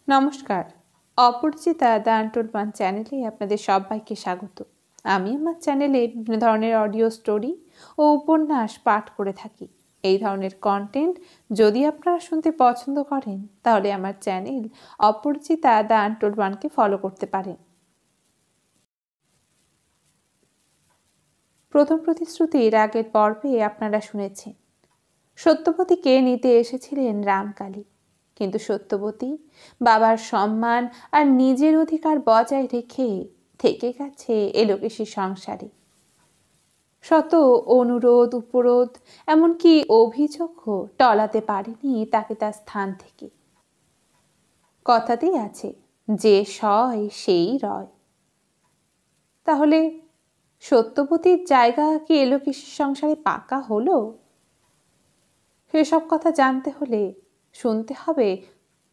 নমস্কার। Aparichita the untold one চ্যানেলে আপনাদের সবাইকে স্বাগত। আমি আমার চ্যানেলে বিভিন্ন ধরনের অডিও স্টোরি ও উপন্যাস পাঠ করে থাকি। এই ধরনের কন্টেন্ট যদি আপনারা শুনতে পছন্দ করেন তাহলে আমার চ্যানেল অপরিচিতা দ্য আনটোল্ড ওয়ানকে ফলো করতে পারেন। প্রথম প্রতিশ্রুতির আগের পর্বে আপনারা শুনেছেন সত্যবতীকে নিতে এসেছিলেন রামকালী, কিন্তু সত্যবতী বাবার সম্মান আর নিজের অধিকার বজায় রেখে থেকে গেছে এলোকেশী সংসারে। শত অনুরোধ উপরোধ এমনকি অভিযোগও টলাতে পারেনি তাকে তার স্থান থেকে। কথাতেই আছে যে সয় সেই রয়। তাহলে সত্যবতীর জায়গা কি এলোকেশী সংসারে পাকা হলো? সেসব কথা জানতে হলে শুনতে হবে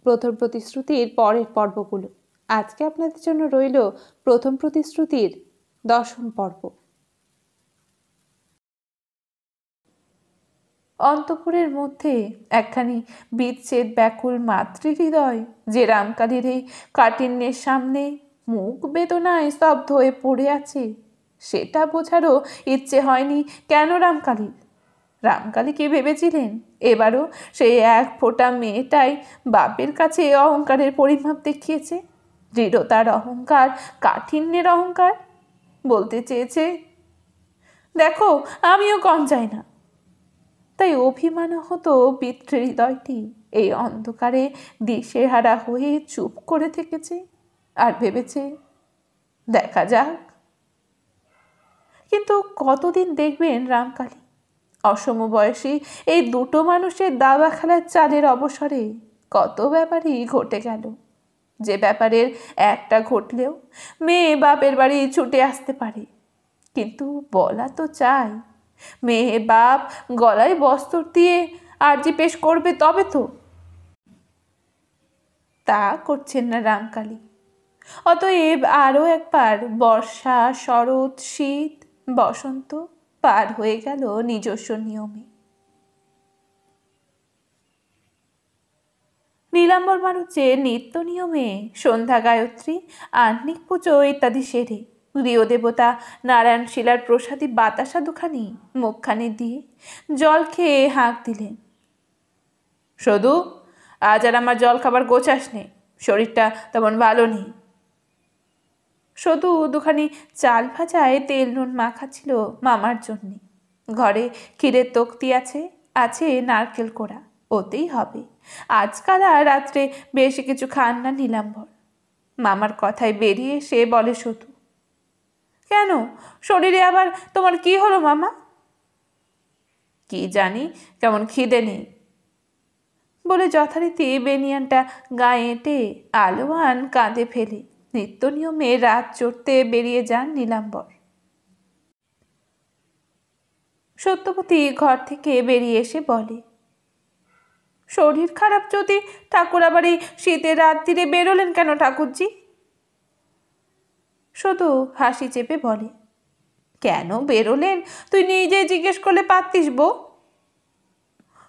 প্রথম প্রতিশ্রুতির পরের পর্বগুলো। আজকে আপনাদের জন্য রইল প্রথম প্রতিশ্রুতির 10ম পর্ব। অন্তঃপুরের মধ্যে একখানি বিচ্ছেদ ব্যাকুল মাতৃহৃদয় যে রামকালীর এই কাঠিন্যের সামনে মুখ বেদনায় স্তব্ধ হয়ে পড়ে আছে, সেটা বোঝারও ইচ্ছে হয়নি কেন রামকালীর। রামকালী কি ভেবেছিলেন এবারও সেই এক ফোঁটা মেয়েটাই বাপের কাছে অহংকারের পরিমাপ দেখিয়েছে? দৃঢ়তার অহংকার, কাঠিন্যের অহংকার। বলতে চেয়েছে, দেখো আমিও কম চাই না। তাই অভিমান হতো পিতৃহৃদয়টি এই অন্ধকারে দিশেহারা হয়ে চুপ করে থেকেছে আর ভেবেছে দেখা যাক। কিন্তু কতদিন দেখবেন রামকালী? অসমবয়সী এই দুটো মানুষের দাবা খেলার চালের অবসরে কত ব্যাপারই ঘটে গেল, যে ব্যাপারের একটা ঘটলেও মেয়ে বাপের বাড়ি ছুটে আসতে পারে। কিন্তু বলা তো চাই, মেয়ে বাপ গলায় বস্ত্র দিয়ে আর্জি পেশ করবে তবে তো। তা করছেন না রামকালী। অতএব আরও একবার বর্ষা, শরৎ, শীত, বসন্ত পার হয়ে গেল নিজস্ব নিয়মে। নীলাম্বর মারুচের নিত্য নিয়মে সন্ধ্যা গায়ত্রী, আহ্নিক পুজো ইত্যাদি সেরে গৃহদেবতা নারায়ণ শিলার প্রসাদী বাতাসা দুখানি মুখখানি দিয়ে জল খেয়ে হাঁক দিলেন, শুধু আজ আর আমার জল খাবার গোছাস নে, শরীরটা তেমন ভালো নেই। শুধু দুখানি চাল ভাজায় তেল নুন মাখা ছিল মামার জন্যে। ঘরে ক্ষীরের তক্তি আছে, আছে নারকেল কোড়া, ওতেই হবে। আজকাল আর রাত্রে বেশি কিছু খান না নীলাম্বর। মামার কথায় বেরিয়ে সে বলে, শুধু কেন, শরীরে আবার তোমার কি হলো মামা? কি জানি, কেমন খিদে নেই বলে যথারীতি বেনিয়ানটা গায়ে এঁটে আলোয়ান কাঁধে ফেলে নিত্য নিয়মে রাত চড়তে বেরিয়ে যান নীলাম্বর। সত্যবতী ঘর থেকে বেরিয়ে এসে বলে, শরীর খারাপ যদি, ঠাকুর আবার এই শীতের রাত্রিরে বেরোলেন কেন ঠাকুরজি? শুধু হাসি চেপে বলে, কেন বেরোলেন তুই নিজে জিজ্ঞেস করলে পারতিস বউ।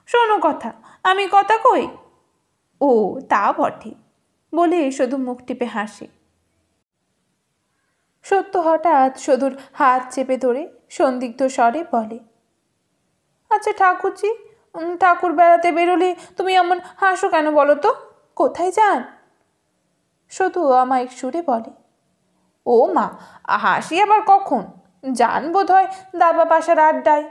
শোনো কথা, আমি কথা কই। ও তা বটে বলে শুধু মুখ টিপে হাসে। সত্য হঠাৎ শুধুর হাত চেপে ধরে সন্দিগ্ধ স্বরে বলে, আচ্ছা ঠাকুরজি, ঠাকুর বেড়াতে বেরোলে তুমি এমন হাসো কেন বলো তো? কোথায় যান? শুধু আমায় সুরে বলে, ও মা, হাসি আবার কখন? যান বোধ হয় দাবা পাশার আড্ডায়।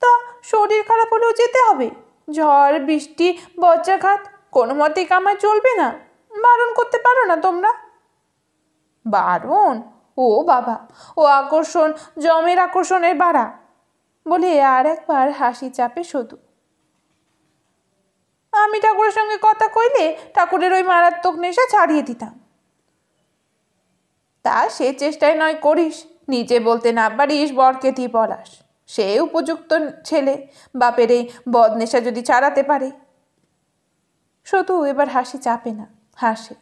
তা শরীর খারাপ হলেও যেতে হবে? ঝড় বৃষ্টি বজ্রাঘাত কোনো মতেই কামায় চলবে না? বারণ করতে পারো না তোমরা? বারণ? ও বাবা, ও আকর্ষণ জমের আকর্ষণের বাড়া বলে আর একবার হাসি চাপে শুধু। আমি ঠাকুরের সঙ্গে কথা কইলে ঠাকুরের ওই মারাত্মক নেশা ছাড়িয়ে দিতাম। তা সে চেষ্টায় নয় করিস, নিজে বলতে না পারিস বরকে দিয়ে পলাস। সে উপযুক্ত ছেলে, বাপের এই বদনেশা যদি ছাড়াতে পারে। শুধু এবার হাসি চাপে না, হাসে।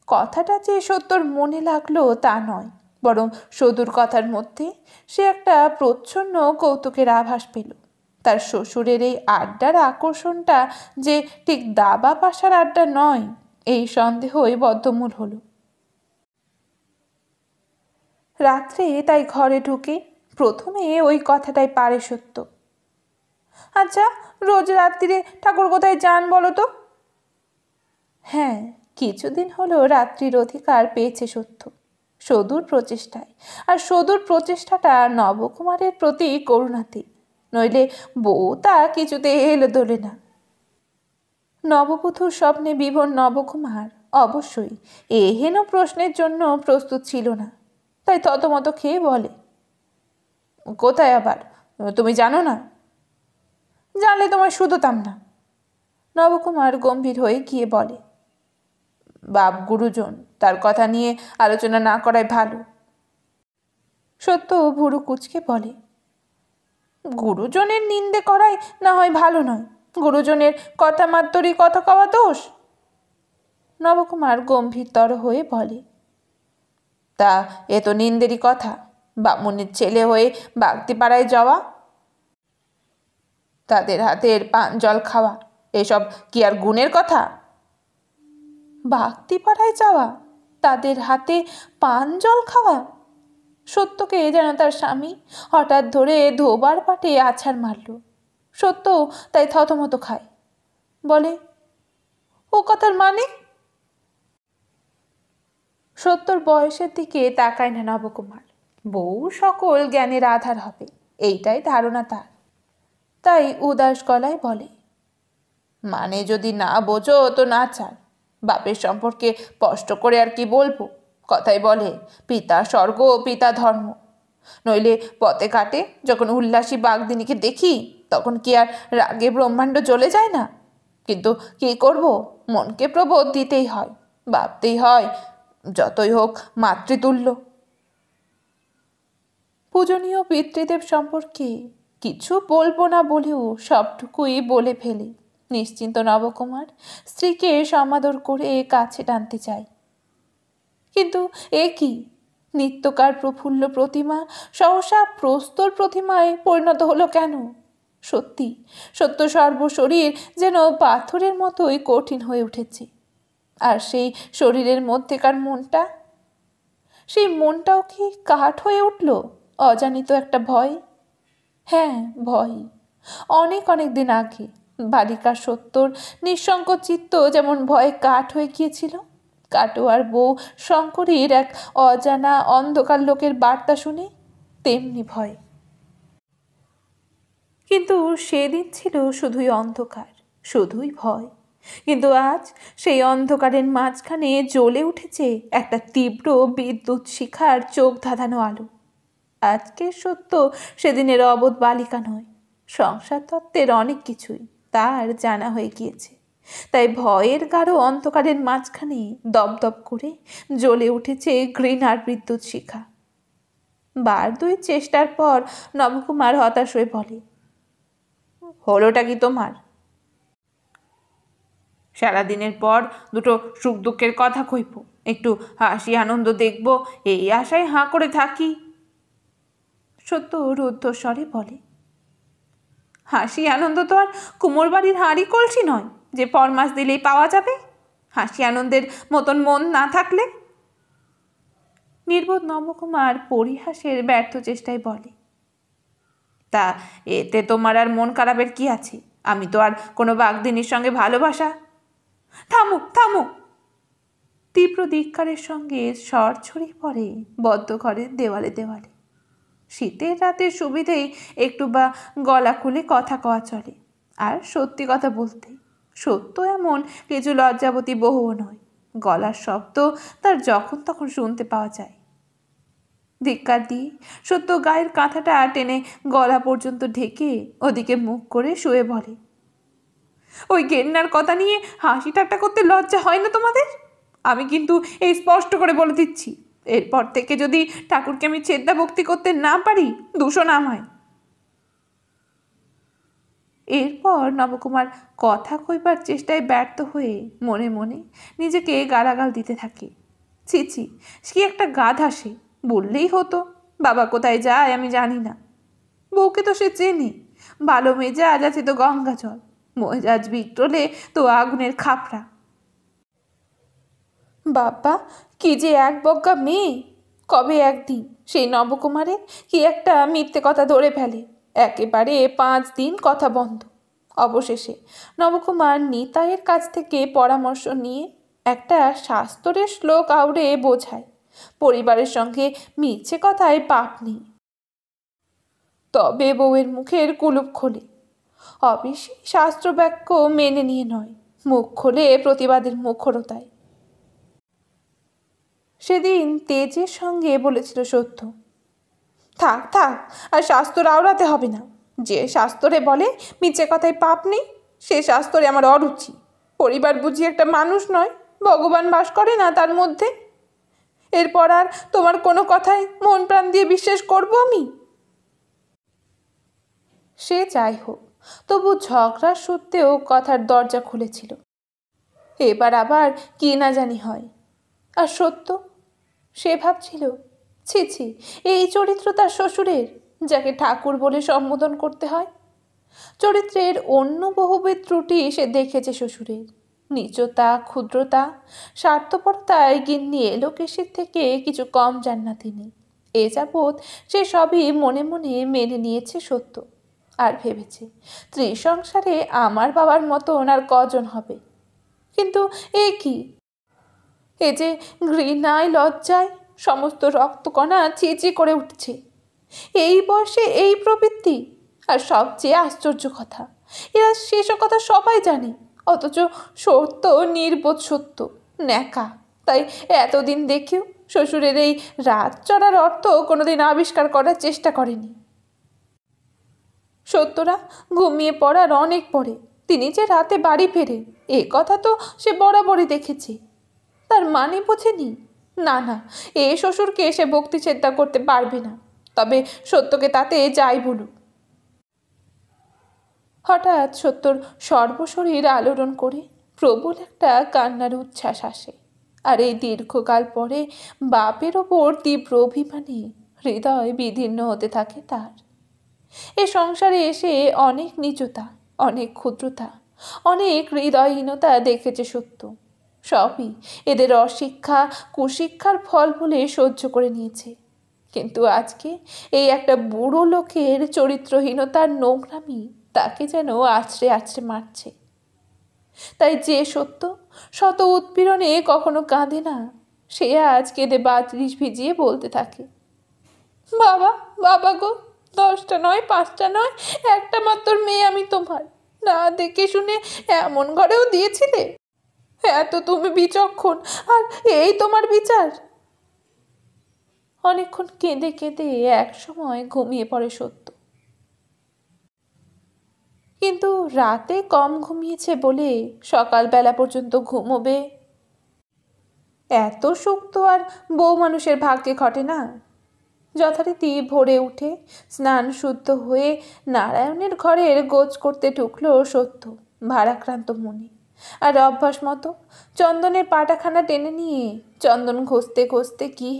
কথাটা যে সত্যর মনে লাগলো তা নয়, বরং সদুর কথার মধ্যে সে একটা প্রচ্ছন্ন কৌতুকের আভাস পেল। তার শ্বশুরের এই আড্ডার আকর্ষণটা যে ঠিক দাবা পাশার আড্ডা নয়, এই সন্দেহই বদ্ধমূল হলো। রাত্রে তাই ঘরে ঢুকে প্রথমে ওই কথাটাই পারে সত্য। আচ্ছা, রোজ রাত্রিরে ঠাকুর কোথায় যান বলো তো? হ্যাঁ, কিছুদিন হলো রাত্রির অধিকার পেয়েছে সত্য, সদূর প্রচেষ্টায়। আর সদূর প্রচেষ্টাটা নবকুমারের প্রতি করুণাতে, নইলে বউ তা কিছুতে এলো দোলে না। নববধূর স্বপ্নে বিভোর নবকুমার অবশ্যই এহেন প্রশ্নের জন্য প্রস্তুত ছিল না, তাই থতমত খেয়ে বলে, কোথায় আবার? তুমি জানো না? জানলে তোমায় শুধোতাম না। নবকুমার গম্ভীর হয়ে গিয়ে বলে, বাপ গুরুজন, তার কথা নিয়ে আলোচনা না করাই ভালো। সত্য ভুরু কুচকে বলে, গুরুজনের নিন্দে করাই না হয় ভালো নয়, গুরুজনের কথা মাত্রই কথা কওয়া দোষ। নবকুমার গম্ভীরতর হয়ে বলে, তা এ তো নিন্দেরই কথা, বামুনের ছেলে হয়ে বাগদিপাড়ায় যাওয়া, তাদের হাতের পান জল খাওয়া, এসব কি আর গুণের কথা? বাগদিপাড়ায় যাওয়া, তাদের হাতে পান জল খাওয়া? সত্যকে যেন তার স্বামী হঠাৎ ধরে ধোবার পাটে আছাড় মারল। সত্য তাই থতমত খায়, বলে, ও কথার মানে? সত্যর বয়সের দিকে তাকায় না নবকুমার। বউ সকল জ্ঞানের আধার হবে, এইটাই ধারণা তার। তাই উদাস গলায় বলে, মানে যদি না বোঝো তো না চাল, বাপের সম্পর্কে স্পষ্ট করে আর কি বলবো? কথাই বলে, পিতা স্বর্গ পিতা ধর্ম। নইলে পথে ঘাটে যখন উল্লাসী বাগদিনীকে দেখি, তখন কি আর রাগে ব্রহ্মাণ্ড জ্বলে যায় না? কিন্তু কি করব, মনকে প্রবোধ দিতেই হয়, ভাবতেই হয়, যতই হোক মাতৃতুল্য। পূজনীয় পিতৃদেব সম্পর্কে কিছু বলবো না বলেও সবটুকুই বলে ফেলে নিশ্চিন্ত নবকুমার স্ত্রীকে সমাদর করে কাছে টানতে চায়। কিন্তু এ কি, নিত্যকার প্রফুল্ল প্রতিমা সহসা প্রস্তর প্রতিমায় পরিণত হলো কেন? সত্যি সত্য সর্বশরীর যেন পাথরের মতোই কঠিন হয়ে উঠেছে। আর সেই শরীরের মধ্যেকার মনটা, সেই মনটাও কি কাঠ হয়ে উঠল? অজানিত একটা ভয়। হ্যাঁ, ভয়। অনেক অনেক দিন আগে বালিকার সত্যর নিঃসঙ্ক চিত্ত যেমন ভয়ে কাঠ হয়ে গিয়েছিল, কাটোয়ার বউ শঙ্করীর এক অজানা অন্ধকার লোকের বার্তা শুনে তেমনি ভয়। কিন্তু সেদিন ছিল শুধুই অন্ধকার, শুধুই ভয়। কিন্তু আজ সেই অন্ধকারের মাঝখানে জ্বলে উঠেছে একটা তীব্র বিদ্যুৎ শিখার চোখ ধাঁধানো আলো। আজকের সত্য সেদিনের অবোধ বালিকা নয়, সংসার তত্ত্বের অনেক কিছুই তার জানা হয়ে গিয়েছে। তাই ভয়ের গাঢ় অন্ধকারের মাঝখানে দপদপ করে জ্বলে উঠেছে ঘৃণার বিদ্যুৎ শিখা। বার দুই চেষ্টার পর নবকুমার হতাশ হয়ে বলে, হলোটা কি তোমার? সারাদিনের পর দুটো সুখ দুঃখের কথা কইব, একটু হাসি আনন্দ দেখব, এই আশায় হাঁ করে থাকি। সত্য রুদ্ধস্বরে বলে, হাসি আনন্দ তো আর কুমোর বাড়ির হাঁড়ি কলসি নয় যে ফরমাস দিলেই পাওয়া যাবে, হাসি আনন্দের মতন মন না থাকলে। নির্বোধ নবকুমার পরিহাসের ব্যর্থ চেষ্টায় বলে, তা এতে তোমার আর মন খারাপের কি আছে? আমি তো আর কোনো বাগদিনীর সঙ্গে ভালোবাসা। থামো থামো। তীব্র ধিক্কারের সঙ্গে স্বর ছড়িয়ে পড়ে বদ্ধ ঘরের দেওয়ালে দেওয়ালে। শীতের রাতে সুবিধেই একটু বা গলা খুলে কথা কওয়া চলে। আর সত্যি কথা বলতে সত্য এমন কিছু লজ্জাবতী বহুও নয়, গলার শব্দ তার যখন তখন শুনতে পাওয়া যায়। ধিক্কার দিয়ে সত্য গায়ের কাঁথাটা টেনে গলা পর্যন্ত ঢেকে ওদিকে মুখ করে শুয়ে বলে, ওই গেন্নার কথা নিয়ে হাসি ঠাট্টা করতে লজ্জা হয় না তোমাদের? আমি কিন্তু এই স্পষ্ট করে বলে দিচ্ছি, এরপর থেকে যদি ঠাকুরকে আমি ছেদ্দা ভক্তি করতে না পারি, দূষণ আমায়। এরপর নবকুমার কথা কইবার চেষ্টায় ব্যর্থ হয়ে মনে মনে নিজেকে গালাগাল দিতে থাকে। ছি ছি, কি একটা গাধা সে, বললেই হতো। বাবা কোথায় যায় আমি জানি না, বউকে তো সে চেনে, ভালো মেজাজ আছে তো গঙ্গা জল, মেজাজ বিগড়লে তো আগুনের খাপড়া। বাবা, কি যে এক বজ্ঞা মেয়ে! কবে একদিন সেই নবকুমারের কি একটা মিথ্যে কথা ধরে ফেলে, একেবারে 5 দিন কথা বন্ধ। অবশেষে নবকুমার নিতাইয়ের কাছ থেকে পরামর্শ নিয়ে একটা শাস্ত্রের শ্লোক আউড়ে বোঝায় পরিবারের সঙ্গে মিথ্যে কথায় পাপ নেই। তবে বউয়ের মুখের কুলুপ খোলে। অবশ্যই শাস্ত্রবাক্য মেনে নিয়ে নয়, মুখ খোলে প্রতিবাদের মুখরতায়। সেদিন তেজের সঙ্গে বলেছিল সত্য, থাক থাক, আর শাস্ত্র আওড়াতে হবে না। যে শাস্ত্রে বলে মিথ্যে কথায় পাপ নেই, সে শাস্ত্রে আমার অরুচি। পরিবার বুঝি একটা মানুষ নয়, ভগবান বাস করে না তার মধ্যে? এরপর আর তোমার কোনো কথায় মন প্রাণ দিয়ে বিশ্বাস করবো আমি? সে যাই হোক, তবু ঝগড়ার সত্ত্বেও কথার দরজা খুলেছিল। এবার আবার কি না জানি হয়। আর সত্য, সে ভাবছিল, ছি ছি, এই চরিত্র তার শ্বশুরের, যাকে ঠাকুর বলে সম্বোধন করতে হয়। চরিত্রের অন্য বহুবিধ ত্রুটি সে দেখেছে শ্বশুরের, নীচতা, ক্ষুদ্রতা, স্বার্থপরতায় গিন্নি এলোকেশের থেকে কিছু কম যান না তিনি। এ যাবৎ সে সবই মনে মনে মেনে নিয়েছে সত্য, আর ভেবেছে ত্রিসংসারে আমার বাবার মতন আর কজন হবে। কিন্তু এ কি, এ যে ঘৃণায় লজ্জায় সমস্ত রক্তকণা চিচি করে উঠছে। এই বয়সে এই প্রবৃত্তি! আর সবচেয়ে আশ্চর্য কথা, এরা সেসব কথা সবাই জানে, অথচ সত্য নির্বোধ, সত্য ন্যাকা। তাই এতদিন দেখেও শ্বশুরের এই রাত চড়ার অর্থ কোনোদিন আবিষ্কার করার চেষ্টা করেনি। সত্যরা ঘুমিয়ে পড়ার অনেক পরে তিনি যে রাতে বাড়ি ফেরে, এ কথা তো সে বরাবরই দেখেছে। তার মানে বোঝেনি? না না, এ শ্বশুরকে সে ভক্তি শ্রদ্ধা করতে পারবে না, তবে সত্যকে তাতে যাই বলুক। হঠাৎ সত্যর সর্বশরীর আলোড়ন করে প্রবল একটা কান্নার উচ্ছ্বাস আসে। আর এই দীর্ঘকাল পরে বাপের ওপর তীব্র অভিমানে হৃদয় বিদীর্ণ হতে থাকে তার। এ সংসারে এসে অনেক নীচতা, অনেক ক্ষুদ্রতা, অনেক হৃদয়হীনতা দেখেছে সত্য। সবই এদের অশিক্ষা, কুশিক্ষার ফল বলে সহ্য করে নিয়েছে। কিন্তু আজকে এই একটা বুড়ো লোকের চরিত্রহীনতার নোংরামি তাকে যেন আছড়ে আছড়ে মারছে। তাই যে সত্য শত উৎপীড়নে কখনো কাঁদে না, সে আজ কেঁদে বাতরিশ ভিজিয়ে বলতে থাকে, বাবা, বাবা গো, 10টা নয়, 5টা নয়, একটা মাত্র মেয়ে আমি তোমার। না দেখে শুনে এমন ঘরেও দিয়েছিলে? এত তুমি বিচক্ষণ, আর এই তোমার বিচার? অনেকক্ষণ কেঁদে কেঁদে এক সময় ঘুমিয়ে পড়ে সত্য। কিন্তু রাতে কম ঘুমিয়েছে বলে সকালবেলা পর্যন্ত ঘুমোবে, এত সুখ তো আর বউ মানুষের ভাগ্যে ঘটে না। যথারীতি ভোরে উঠে স্নান শুদ্ধ হয়ে নারায়ণের ঘরের গোজ করতে ঢুকলো সত্য ভারাক্রান্ত মনে। আর অভ্যাস মতো চন্দনের পাটাখানা টেনে নিয়ে চন্দন ঘষতে ঘষতে কি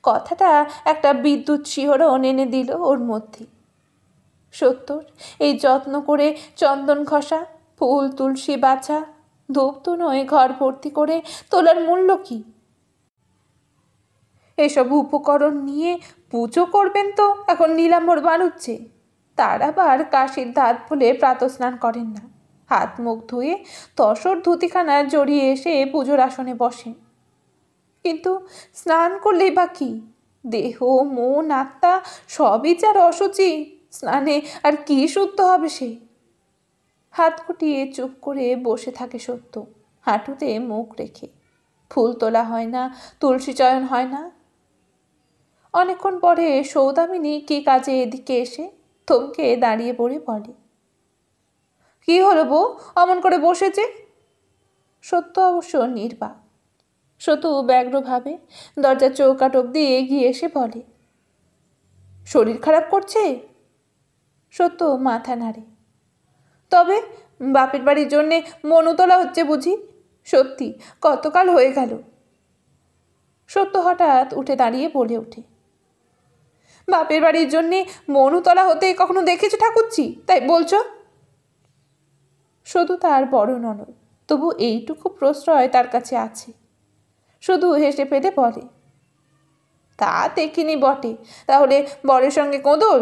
কথাটা একটা বিদ্যুৎ শিহরণ এনে দিল ওর মধ্যে। সত্যর এই যত্ন করে চন্দন ঘষা, ফুল তুলসী বাছা, ধূপ তো নয় ঘর ভর্তি করে তোলার মূল্য কি? এসব উপকরণ নিয়ে পুজো করবেন তো এখন নীলাম্বর বাড়ুচ্ছে। তার আবার কাশির ধাত বলে প্রাতঃস্নান করেন না, হাত মুখ ধুয়ে তসর ধুতিখানা জড়িয়ে এসে পুজোর আসনে বসেন। কিন্তু স্নান করলেই বা কি? দেহ, মন, আত্মা সবই যার অসুচি, স্নানে আর কি শুদ্ধ হবে সে? হাত গুটিয়ে চুপ করে বসে থাকে সত্য, হাঁটুতে মুখ রেখে। ফুল তোলা হয় না, তুলসী চয়ন হয় না। অনেকক্ষণ পরে সৌদামিনী কি কাজে এদিকে এসে থমকে দাঁড়িয়ে পড়ে বলে, কি হলো বউ, অমন করে বসেছে? সত্য অবশ্য নির্বাক। সতু ব্যগ্রভাবে দরজার চৌকাঠ অব্দি এগিয়ে এসে বলে, শরীর খারাপ করছে? সত্য মাথা নাড়ে। তবে বাপের বাড়ির জন্যে মন উতলা হচ্ছে বুঝি? সত্যি কতকাল হয়ে গেল। সত্য হঠাৎ উঠে দাঁড়িয়ে বলে ওঠে, বাপের বাড়ির জন্যে মনুতলা হতে কখনো দেখেছো ঠাকুরজি, তাই বলছো? শুধু তার বড় ননদ, তবু এইটুকু প্রশ্রয় তার কাছে আছে। শুধু হেসে ফেলে বলে, তা দেখিনি বটে, তাহলে বরের সঙ্গে কোঁদল?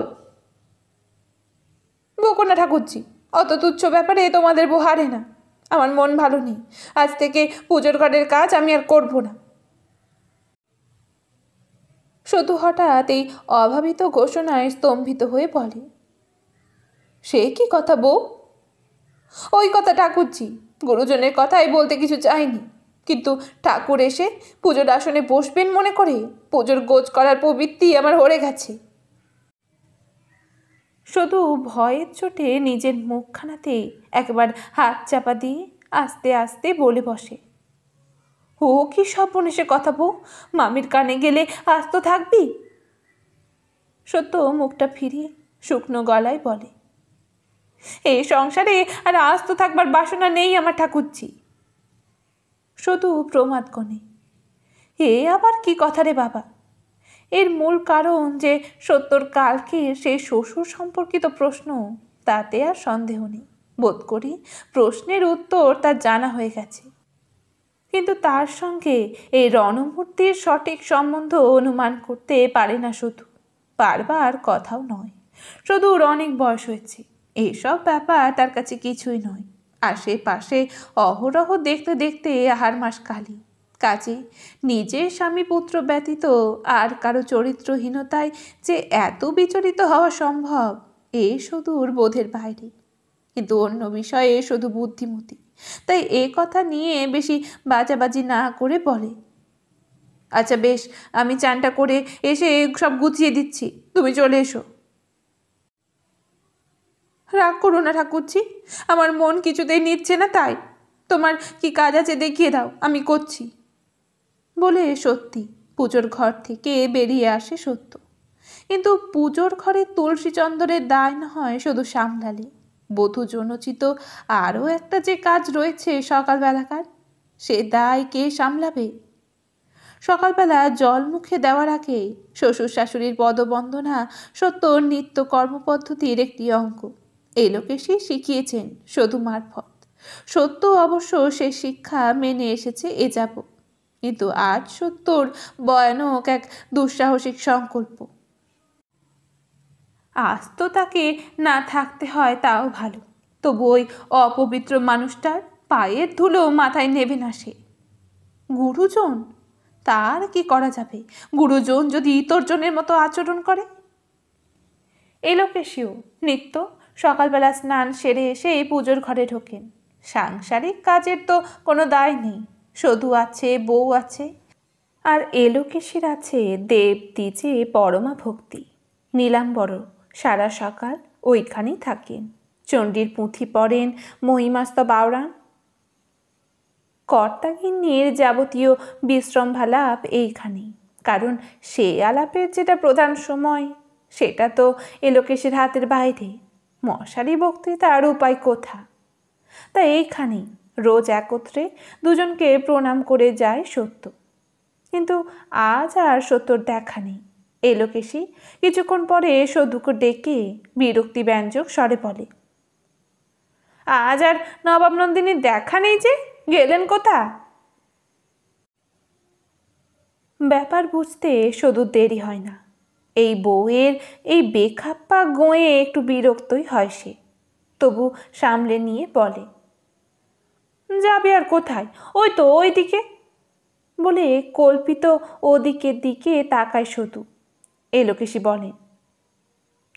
বকো না ঠাকুরজি, অত তুচ্ছ ব্যাপারে তোমাদের বউ হারে না। আমার মন ভালো নেই, আজ থেকে পুজোর ঘরের কাজ আমি আর করব না। শুধু হঠাৎ এই অভাবিত ঘোষণায় স্তম্ভিত হয়ে বলে, সে কি কথা বউ? ওই কথা ঠাকুরজি, গুরুজনের কথাই বলতে কিছু চাইনি, কিন্তু ঠাকুর এসে পুজোর আসনে বসবেন মনে করে পুজোর গোজ করার প্রবৃত্তি আমার হরে গেছে। শুধু ভয়ের চোটে নিজের মুখখানাতে একবার হাত চাপা দিয়ে আস্তে আস্তে বলে বসে, ও কি সর্বনেশে কথা বউ, মামির কানে গেলে আস্ত থাকবি? সত্য মুখটা ফিরিয়ে শুকনো গলায় বলে, এই সংসারে আর আস্ত থাকবার বাসনা নেই আমার ঠাকুরজি। শুধু প্রমাদ গণে, এ আবার কি কথা রে বাবা? এর মূল কারণ যে সত্যর কালকে সেই শ্বশুর সম্পর্কিত প্রশ্ন, তাতে আর সন্দেহ নেই। বোধ করি প্রশ্নের উত্তর তার জানা হয়ে গেছে, কিন্তু তার সঙ্গে এই রণমূর্তির সঠিক সম্বন্ধ অনুমান করতে পারে না। শুধু বারবার কথাও নয়, শুধুর অনেক বয়স হয়েছে, এইসব ব্যাপার তার কাছে কিছুই নয়। আশেপাশে অহরহ দেখতে দেখতে আহার মাস কালি, কাজে নিজের স্বামী পুত্র ব্যতীত আর কারো চরিত্রহীনতায় যে এত বিচলিত হওয়া সম্ভব, এ সুদূর বোধের বাইরে। কিন্তু অন্য বিষয়ে শুধু বুদ্ধিমতী, তাই এ কথা নিয়ে বেশি বাজাবাজি না করে বলে, আচ্ছা বেশ, আমি চানটা করে এসে সব গুছিয়ে দিচ্ছি, তুমি চলে এসো। রাগ করো না ঠাকুরজি, আমার মন কিছুতেই নিচ্ছে না, তাই তোমার কি কাজ আছে দেখিয়ে দাও, আমি করছি। বলে সত্যি পুজোর ঘর থেকে বেরিয়ে আসে সত্য। কিন্তু পুজোর ঘরে তুলসী চন্দরের দায় না হয় শুধু সামলালে, বধূ জনচিত আরও একটা যে কাজ রয়েছে সকালবেলাকার, সে দায় কে সামলাবে? সকালবেলা জল মুখে দেওয়ার আগে শ্বশুর শাশুড়ির পদবন্দনা সত্যর নিত্য কর্মপদ্ধতির একটি অঙ্গ। এই লোকেশই শিখিয়েছেন শুধু মারফত। সত্য অবশ্য সে শিক্ষা মেনে এসেছে এ যাবৎ, কিন্তু আজ সত্যর ভয়ানক এক দুঃসাহসিক সংকল্প। আজ তো তাকে না থাকতে হয় তাও ভালো, তবু ওই অপবিত্র মানুষটার পায়ের ধুলো মাথায় নেবে না সে। গুরুজন, তার কি করা যাবে? গুরুজন যদি ইতরজনের মতো আচরণ করে। এলোকেশিও নিত্য সকালবেলা স্নান সেরে এসে পুজোর ঘরে ঢোকেন। সাংসারিক কাজের তো কোনো দায় নেই, শুধু আছে বউ আছে, আর এলোকেশির আছে দেব দ্বিজে পরমা ভক্তি। নীলাম্বর সারা সকাল ওইখানেই থাকেন, চণ্ডীর পুঁথি পড়েন, মহিমাস্তব আওড়ান। কর্তাগিন্নির যাবতীয় বিশ্রাম ভালাপ এইখানেই, কারণ সে আলাপের যেটা প্রধান সময়, সেটা তো এলোকেশের হাতের বাইরে। মশারি বক্তৃতার উপায় কোথা? তা এইখানেই রোজ একত্রে দুজনকে প্রণাম করে যায় সত্য। কিন্তু আজ আর সত্যর দেখা নেই। এলোকেশী কিছুক্ষণ পরে সদুকে ডেকে বিরক্তি ব্যঞ্জক স্বরে বলে, আজ আর নবাব নন্দিনীর দেখা নেই যে, গেলেন কোথা? ব্যাপার বুঝতে শুধু দেরি হয় না। এই বউয়ের এই বেখাপ্পা গোঁয়ে একটু বিরক্তই হয় সে, তবু সামলে নিয়ে বলে, যাবে আর কোথায়, ওই তো ওই দিকে। বলে কল্পিত ওদিকের দিকে তাকায় শুধু। এলোকেশী বলেন,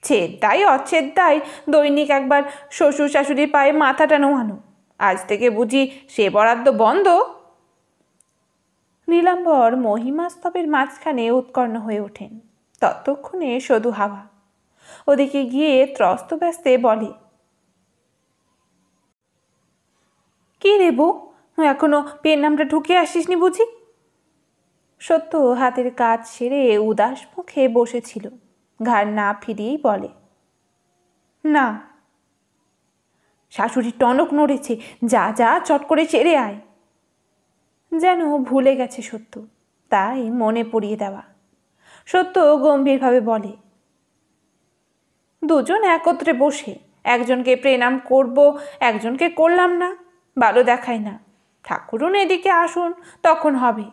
ছেদ্দাই অচ্ছেদ্দাই দৈনিক একবার শ্বশুর শাশুড়ির পায়ে মাথাটা নোয়ানো, আজ থেকে বুঝি সে বরাদ্দ বন্ধ? নীলাম্বর মহিমাস্তবের মাঝখানে উৎকর্ণ হয়ে ওঠেন। ততক্ষণে শুধু হাওয়া ওদিকে গিয়ে ত্রস্ত ব্যস্তে বলে, কি রে বউ, এখনো পেন নামটা ঢুকে আসিসনি বুঝি? সত্য হাতের কাজ সেরে উদাস মুখে বসেছিল, ঘাড় না ফিরিয়েই বলে, না। শাশুড়ির টনক নড়েছে, যা যা চট করে সেরে আয়। যেন ভুলে গেছে সত্য, তাই মনে পড়িয়ে দেওয়া। সত্য গম্ভীরভাবে বলে, দুজন একত্রে বসে একজনকে প্রণাম করব, একজনকে করলাম না, ভালো দেখায় না। ঠাকুরুন এদিকে আসুন, তখন হবে।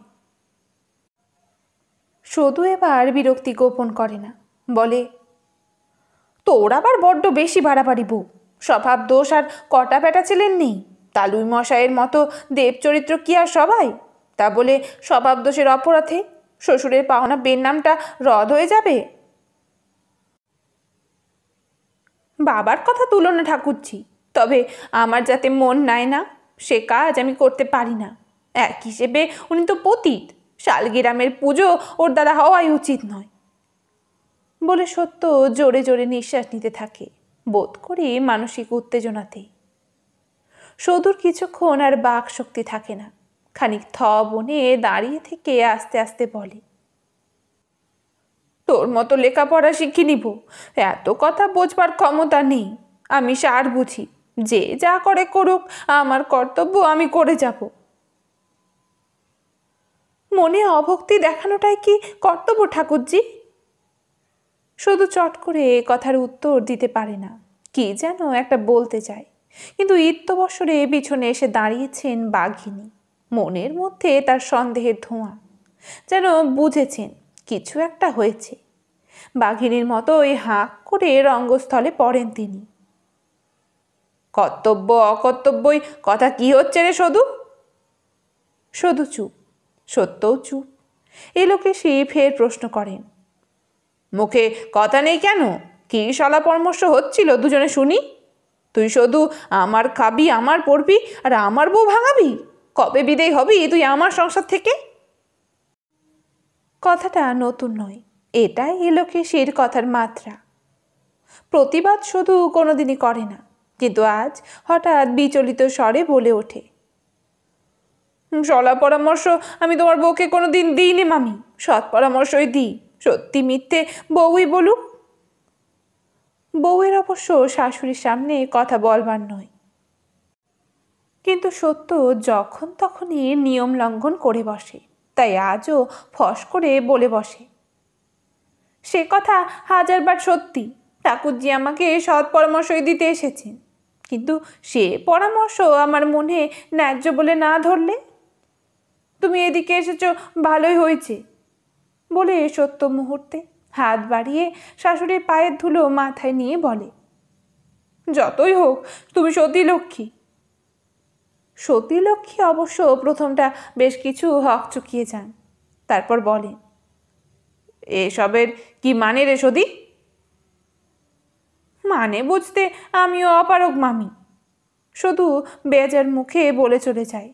সদু এবার বিরক্তি গোপন করে না, বলে, তোর আবার বড্ড বেশি বাড়াবাড়ি বউ। স্বভাব দোষ আর কটা বেটা ছেলের নেই? তালুই মশাইয়ের মতো দেবচরিত্র কি আর সবাই? তা বলে স্বভাব দোষের অপরাধে শ্বশুরের পাওনা বেনামটা রদ হয়ে যাবে? বাবার কথা তুলো না ঠাকুরছি, তবে আমার যাতে মন নাই না সে কাজ আমি করতে পারি না। এক হিসেবে উনি তো পতীত, শালগ্রামের পুজো ওর দ্বারা হওয়াই উচিত নয়। বলে সত্য জোরে জোরে নিঃশ্বাস নিতে থাকে, বোধ করি মানসিক উত্তেজনাতে। সদুর কিছুক্ষণ আর বাক শক্তি থাকে না, খানিক থ বনে দাঁড়িয়ে থেকে আস্তে আস্তে বলে, তোর মতো লেখাপড়া শিখে নিব এত কথা বোঝবার ক্ষমতা নেই। আমি সার বুঝি, যে যা করে করুক, আমার কর্তব্য আমি করে যাব। মনে অভক্তি দেখানোটাই কি কর্তব্য ঠাকুরজি? শুধু চট করে কথার উত্তর দিতে পারে না, কি যেন একটা বলতে চায়, কিন্তু ইত্যবসরে পিছনে এসে দাঁড়িয়েছেন বাঘিনী। মনের মধ্যে তার সন্দেহের ধোঁয়া, যেন বুঝেছেন কিছু একটা হয়েছে। বাঘিনীর মতো ওই হাঁক করে রঙ্গস্থলে পড়েন তিনি। কর্তব্য অকর্তব্যই কথা কি হচ্ছে রে সদু? সদু চুপ, সত্যও চুপ। এ লোকে সে ফের প্রশ্ন করেন, মুখে কথা নেই কেন? কি শালা পরামর্শ হচ্ছিল দুজনে শুনি? তুই শুধু আমার খাবি, আমার পড়বি, আর আমার বউ ভাঙাবি? কবে বিদেয় হবি তুই আমার সংসার থেকে? কথাটা নতুন নয়, এটাই এ লোকে সের কথার মাত্রা। প্রতিবাদ শুধু কোনোদিনই করে না, কিন্তু আজ হঠাৎ বিচলিত স্বরে বলে ওঠে, সলা পরামর্শ আমি তোমার বউকে কোনোদিন দিইনি মামি, সৎ পরামর্শই দিই। সত্যি মিথ্যে বউই বলুক। বউয়ের অবশ্য শাশুড়ির সামনে কথা বলবার নয়, কিন্তু সত্য যখন তখনই নিয়ম লঙ্ঘন করে বসে, তাই আজও ফস করে বলে বসে, সে কথা হাজারবার সত্যি। ঠাকুরজি আমাকে সৎ পরামর্শই দিতে এসেছেন, কিন্তু সে পরামর্শ আমার মনে ন্যায্য বলে না ধরলে? তুমি এদিকে এসেছো, ভালোই হয়েছে। বলে সত্য মুহূর্তে হাত বাড়িয়ে শাশুড়ির পায়ের ধুলো মাথায় নিয়ে বলে, যতই হোক তুমি সতী লক্ষ্মী। সতী লক্ষ্মী অবশ্য প্রথমটা বেশ কিছু হক চুকিয়ে যান, তারপর বলেন, এসবের কি মানে রে সতী? মানে বুঝতে আমিও অপারগ মামি। শুধু বেজার মুখে বলে চলে যায়,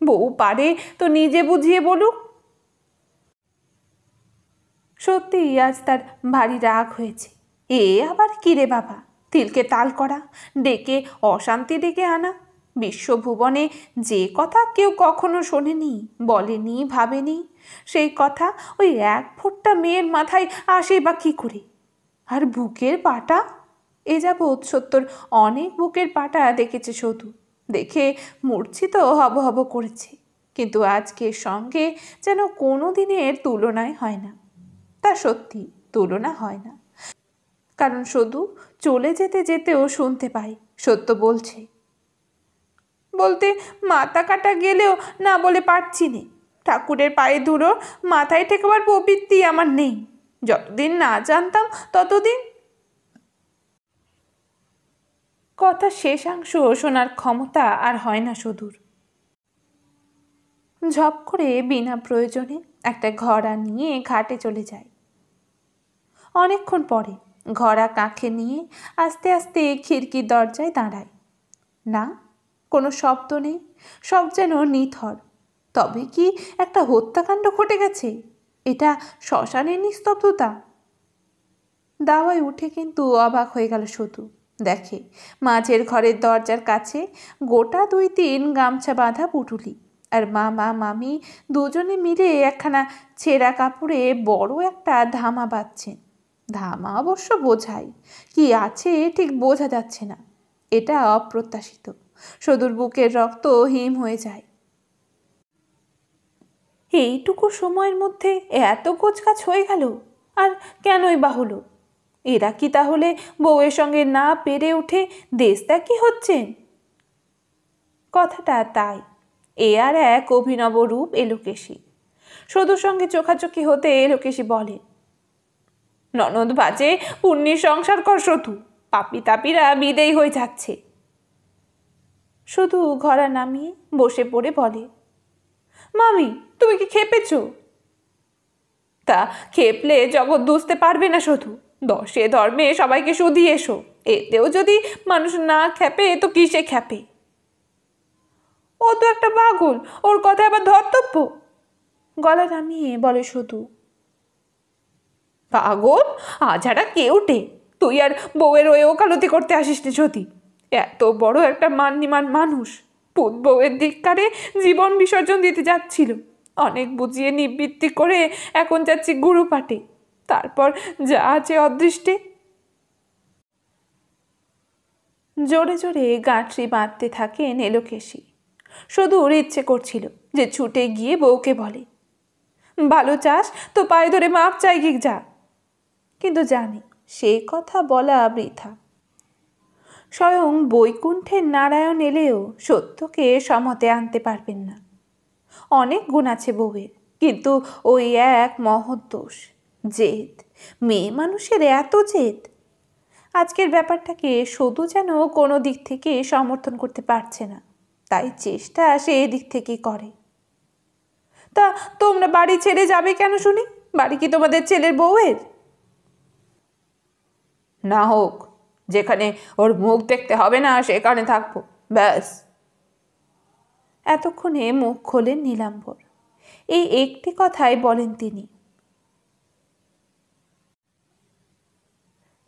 বউ পারে তো নিজে বুঝিয়ে বলুক। সত্যি আজ তার ভারী রাগ হয়েছে। এ আবার কি রে বাবা, তিলকে তাল করা, ডেকে অশান্তি ডেকে আনা। বিশ্বভুবনে যে কথা কেউ কখনো শোনেনি, বলেনি, ভাবেনি, সেই কথা ওই এক ফোঁটা মেয়ের মাথায় আসে বা কী করে? আর বুকের পাটা, এ যাবৎ সত্যর অনেক বুকের পাটা দেখেছে সধু, দেখে মূর্ছিত হব হব করেছে, কিন্তু আজকের সঙ্গে যেন কোনো দিনের তুলনায় হয় না। তা সত্যি তুলনা হয় না, কারণ শুধু চলে যেতে যেতেও শুনতে পাই সত্য বলছে, বলতে মাথা কাটা গেলেও না বলে পারছি নে, ঠাকুরের পায়ে ধুলো মাথায় ঠেকাবার প্রবৃত্তি আমার নেই। যতদিন না জানতাম ততদিন। কথা শেষাংশ শোনার ক্ষমতা আর হয় না সদুর। ঝপ করে বিনা প্রয়োজনে একটা ঘোড়া নিয়ে ঘাটে চলে যায়। অনেকক্ষণ পরে ঘোড়া কাঁখে নিয়ে আস্তে আস্তে খিড়কির দরজায় দাঁড়ায়। না, কোনো শব্দ নেই, সব যেন নিথর। তবে কি একটা হত্যাকাণ্ড ঘটে গেছে? এটা শ্মশানের নিস্তব্ধতা? দাওয়ায় উঠে কিন্তু অবাক হয়ে গেল শুধু, দেখে মাঝের ঘরের দরজার কাছে গোটা 2-3 গামছা বাঁধা পুটুলি, আর মামা মামি দুজনে মিলে একখানা ছেঁড়া কাপড়ে বড় একটা ধামা বাঁধছেন। ধামা অবশ্য বোঝায়, কি আছে ঠিক বোঝা যাচ্ছে না। এটা অপ্রত্যাশিত। সদুর বুকের রক্ত হিম হয়ে যায়। এইটুকু সময়ের মধ্যে এত গোছগাছ হয়ে গেল, আর কেনই বা হলো? এরা কি তাহলে বউয়ের সঙ্গে না পেরে উঠে দেশত্যাগী হচ্ছেন? কথাটা তাই। এ আর এক অভিনব রূপ এলোকেশী। সদুর সঙ্গে চোখাচোখি হতে এলোকেশী বলে, ননদ বাজে পুণ্যির সংসার কর সতু, পাপি তাপিরা বিদেয় হয়ে যাচ্ছে। শুধু ঘোড়া নামিয়ে বসে পড়ে বলে, মামি তুমি কি খেপেছ? তা খেপলে জগৎ দুষতে পারবে না শুধু। দশে ধর্মে সবাইকে শুধিয়ে এসো, এতেও যদি মানুষ না খেপে তো কিসে খেপে? ও তো একটা পাগল, ওর কথা আবার ধর্তব্য। গলা নামিয়ে বলে শুধু, পাগল আঝাড়া কেউটে, তুই আর বউয়ের ওই ওকালতি করতে আসিস নি যদি। এত বড় একটা মান্যিমান মানুষ পুত বউয়ের ধিক্কারে জীবন বিসর্জন দিতে যাচ্ছিল, অনেক বুঝিয়ে নিবৃত্তি করে এখন যাচ্ছি গুরু পাটে, তারপর যা আছে অদৃষ্টে। জোরে জোরে গাঁটরি বাঁধতে থাকেন এলোকেশী। সদুর ইচ্ছে করছিল যে ছুটে গিয়ে বউকে বলে, ভালো চাস তো পায়ে ধরে মাপ চাই গিয়ে যা, কিন্তু জানে সে কথা বলা বৃথা। স্বয়ং বৈকুণ্ঠের নারায়ণ এলেও সত্যকে সমতে আনতে পারবেন না। অনেক গুণ আছে বউয়ের, কিন্তু ওই এক মহৎ দোষ, জেদ। মেয়ে মানুষের এত জেদ। আজকের ব্যাপারটাকে সদু যেন কোনো দিক থেকে সমর্থন করতে পারছে না, তাই চেষ্টা সে এদিক থেকেই করে। তা তোমরা বাড়ি ছেড়ে যাবে কেন শুনি? বাড়ি কি তোমাদের ছেলের বউয়ের? না হোক, যেখানে ওর মুখ দেখতে হবে না সেখানে থাকবো, ব্যাস। এতক্ষণে মুখ খোলেন নীলাম্বর। এই একটি কথাই বলেন তিনি।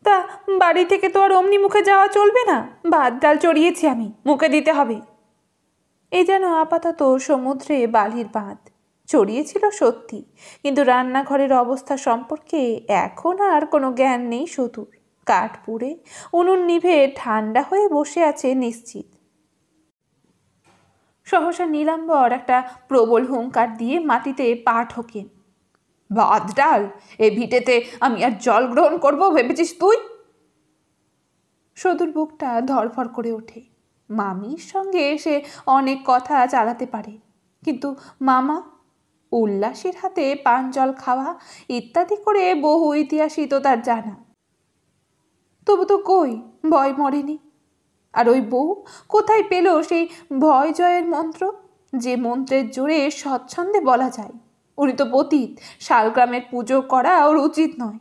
তা বাড়ি থেকে তো আর অমনি মুখে যাওয়া চলবে না, ভাত ডাল চড়িয়েছি আমি, মুখে দিতে হবে। এই যেন আপাতত সমুদ্রে বালির বাঁধ চড়িয়েছিল সত্যি, কিন্তু রান্নাঘরের অবস্থা সম্পর্কে এখন আর কোনো জ্ঞান নেই সতুর। কাঠ পুড়ে উনুন নিভে ঠান্ডা হয়ে বসে আছে নিশ্চিত। সহসা নীলাম্বর একটা প্রবল হুঙ্কার দিয়ে মাটিতে পা ঠোকেন। ভাত ডাল এ ভিটেতে আমি আর জল গ্রহণ করবো ভেবেছিস তুই? সদুর বুকটা ধরফর করে ওঠে। মামির সঙ্গে সে অনেক কথা চালাতে পারে, কিন্তু মামা, উল্লাসের হাতে পান জল খাওয়া ইত্যাদি করে বহু ইতিহাসই তো তার জানা। তবু তো কই ভয় মরেনি। আর ওই বউ কোথায় পেল সেই ভয় জয়ের মন্ত্র, যে মন্ত্রের জোরে স্বচ্ছন্দে বলা যায়, উনি তো পতিত, শালগ্রামের পুজো করা ওর উচিত নয়।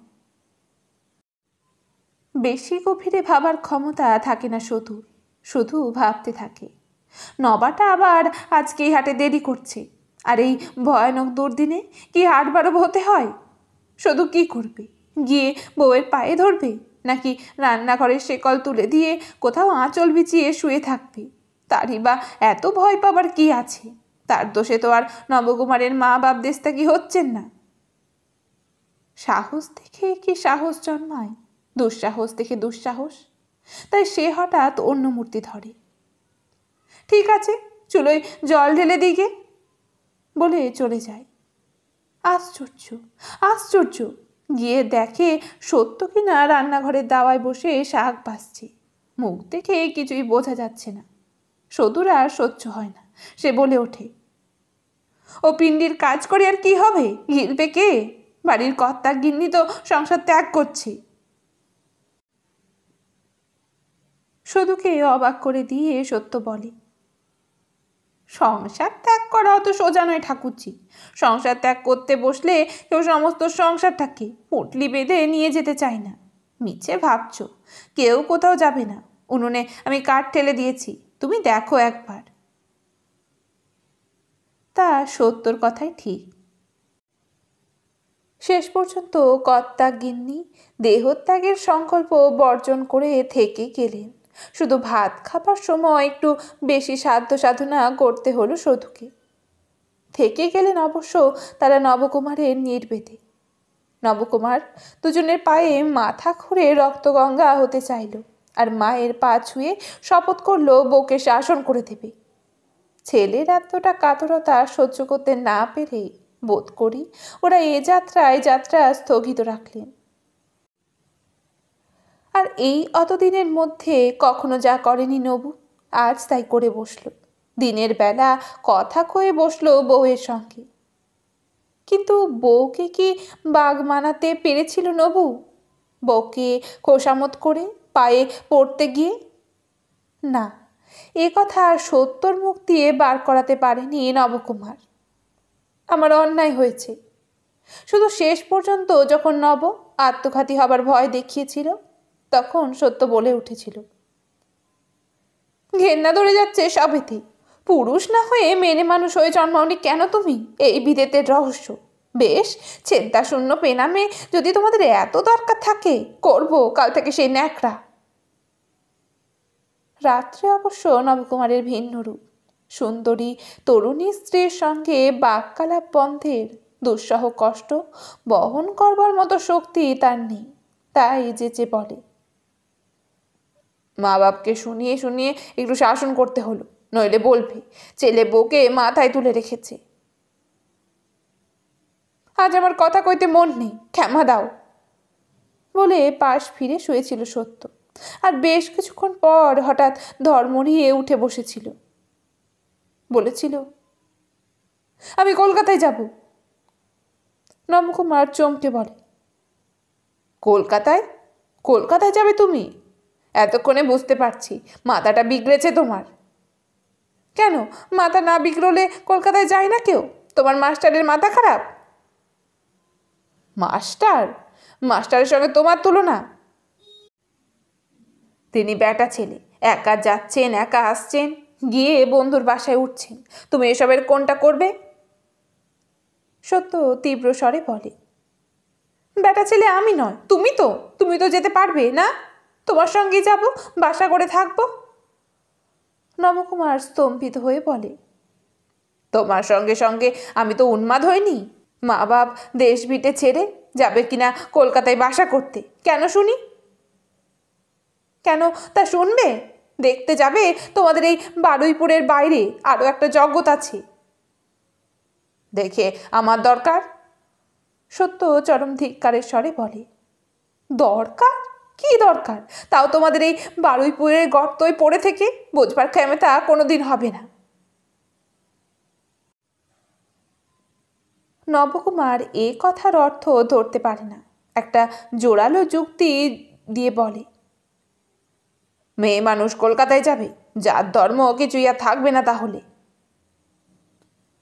বেশি গভীরে ভাবার ক্ষমতা থাকে না সতুর, শুধু ভাবতে থাকে। নবাটা আবার আজকেই হাটে দেরি করছে, আর এই ভয়ানক দুর্দিনে কি হাট বারব হতে হয়? শুধু কি করবে? গিয়ে বউয়ের পায়ে ধরবে, নাকি রান্নাঘরের শেকল তুলে দিয়ে কোথাও আঁচল বিছিয়ে শুয়ে থাকবে? তারই বা এত ভয় পাবার কি আছে? তার দোষে তো আর নবকুমারের মা বাপ দেশত্যাগী হচ্ছেন না। সাহস দেখে কি সাহস জন্মায়, দুঃসাহস দেখে দুঃসাহস। তাই সে হঠাৎ অন্য মূর্তি ধরে। ঠিক আছে, চুলোয় জল ঢেলে দিকে বলে চলে যায়। আশ্চর্য আশ্চর্য, গিয়ে দেখে সত্য কিনা রান্নাঘরের দাওয়ায় বসে শাক ভাজছে। মুখ দেখে কিছুই বোঝা যাচ্ছে না। সদুর আর সহ্য হয় না, সে বলে ওঠে, ও পিণ্ডির কাজ করে আর কি হবে? গিলবে কে? বাড়ির কর্তা গিন্নি তো সংসার ত্যাগ করছে। সদুকে অবাক করে দিয়ে সত্য বলে, সংসার ত্যাগ করা অত সোজা নয় ঠাকুরজি। সংসার ত্যাগ করতে বসলে কেউ সমস্ত সংসারটাকে পুঁটলি বেঁধে নিয়ে যেতে চায় না। মিছে ভাবছ, কেউ কোথাও যাবে না। উনুনে আমি কাঠ ঠেলে দিয়েছি, তুমি দেখো একবার। তা সত্যর কথাই ঠিক। শেষ পর্যন্ত কর্তা গিন্নি দেহত্যাগের সংকল্প বর্জন করে থেকে গেলেন। শুধু ভাত খাবার সময় একটু বেশি সাধ্য সাধনা করতে হলো সধুকে। থেকে গেলেন অবশ্য তারা নবকুমারের নির্বেদে। নবকুমার দুজনের পায়ে মাথা খুঁড়ে রক্তগঙ্গা হতে চাইল, আর মায়ের পা ছুঁয়ে শপথ করলো বউকে শাসন করে দেবে। ছেলের এতটা কাতরতা সহ্য করতে না পেরে বোধ করি ওরা এ যাত্রা স্থগিত রাখলেন। আর এই অতদিনের মধ্যে কখনো যা করেনি নবু, আজ তাই করে বসল। দিনের বেলা কথা কয়ে বসলো বউয়ের সঙ্গে। কিন্তু বউকে কি বাগ মানাতে পেরেছিল নবু? বউকে খোসামত করে পায়ে পড়তে গিয়ে? না, এ কথা সত্যর মুখ দিয়ে বার করাতে পারেনি নবকুমার। আমার অন্যায় হয়েছে। শুধু শেষ পর্যন্ত যখন নব আত্মঘাতী হবার ভয় দেখিয়েছিল, তখন সত্য বলে উঠেছিল, ঘেন্না ধরে যাচ্ছে সবেতে। পুরুষ না হয়ে মেনে মানুষ হয়ে জন্মাওনি কেন তুমি? এই বিদেতের রহস্য। বেশ, ছেদ্দা শূন্য পেনামে যদি তোমাদের এত দরকার থাকে, করবো কাল থেকে সেই ন্যাকড়া। রাত্রে অবশ্য নবকুমারের ভিন্ন রূপ। সুন্দরী তরুণী স্ত্রীর সঙ্গে বাক্যালাপ বন্ধের দুঃসহ কষ্ট বহন করবার মতো শক্তি তার নেই। তাই যেচে বলে, মা বাপকে শুনিয়ে শুনিয়ে একটু শাসন করতে হলো, নইলে বলবে ছেলে বউকে মাথায় তুলে রেখেছে। আজ আমার কথা কইতে মন নেই, ক্ষমা দাও বলে পাশ ফিরে শুয়েছিল সত্য। আর বেশ কিছুক্ষণ পর হঠাৎ ধর্মড়িয়ে উঠে বসেছিল। বলেছিল, আমি কলকাতায় যাব। নবকুমার চমকে বলে, কলকাতায়? কলকাতায় যাবে তুমি? এতক্ষণে বুঝতে পারছি মাথাটা বিগড়েছে তোমার। কেন, মাথা না বিগড়লে কলকাতায় যায় না কেউ? তোমার মাস্টারের মাথা খারাপ? মাস্টার? মাস্টারের সঙ্গে তোমার তুলনা? তিনি বেটা ছেলে, একা যাচ্ছেন একা আসছেন, গিয়ে বন্ধুর বাসায় উঠছেন। তুমি এসবের কোনটা করবে? সত্য তীব্র স্বরে বলে, বেটা ছেলে আমি নয়, তুমি তো যেতে পারবে না? তোমার সঙ্গেই যাব, বাসা করে থাকবো। নবকুমার স্তম্ভিত হয়ে বলে, তোমার সঙ্গে সঙ্গে আমি তো উন্মাদ হইনি। মা বাপ দেশ ভিটে ছেড়ে যাবে কিনা কলকাতায় বাসা করতে? কেন শুনি? কেন তা শুনবে? দেখতে যাবে তোমাদের এই বারুইপুরের বাইরে আরও একটা জগৎ আছে। দেখে আমার দরকার? সত্য চরম ধিক্কারের স্বরে বলে, দরকার? কি দরকার? তাও তোমাদের এই বারুইপুরের গর্তয় পড়ে থেকে বোঝবার ক্ষমতা কোনোদিন হবে না। নবকুমার এ কথার অর্থ ধরতে পারে না। একটা জোরালো যুক্তি দিয়ে বলে, মেয়ে মানুষ কলকাতায় যাবে, যার ধর্ম কিছুই আর থাকবে না তাহলে।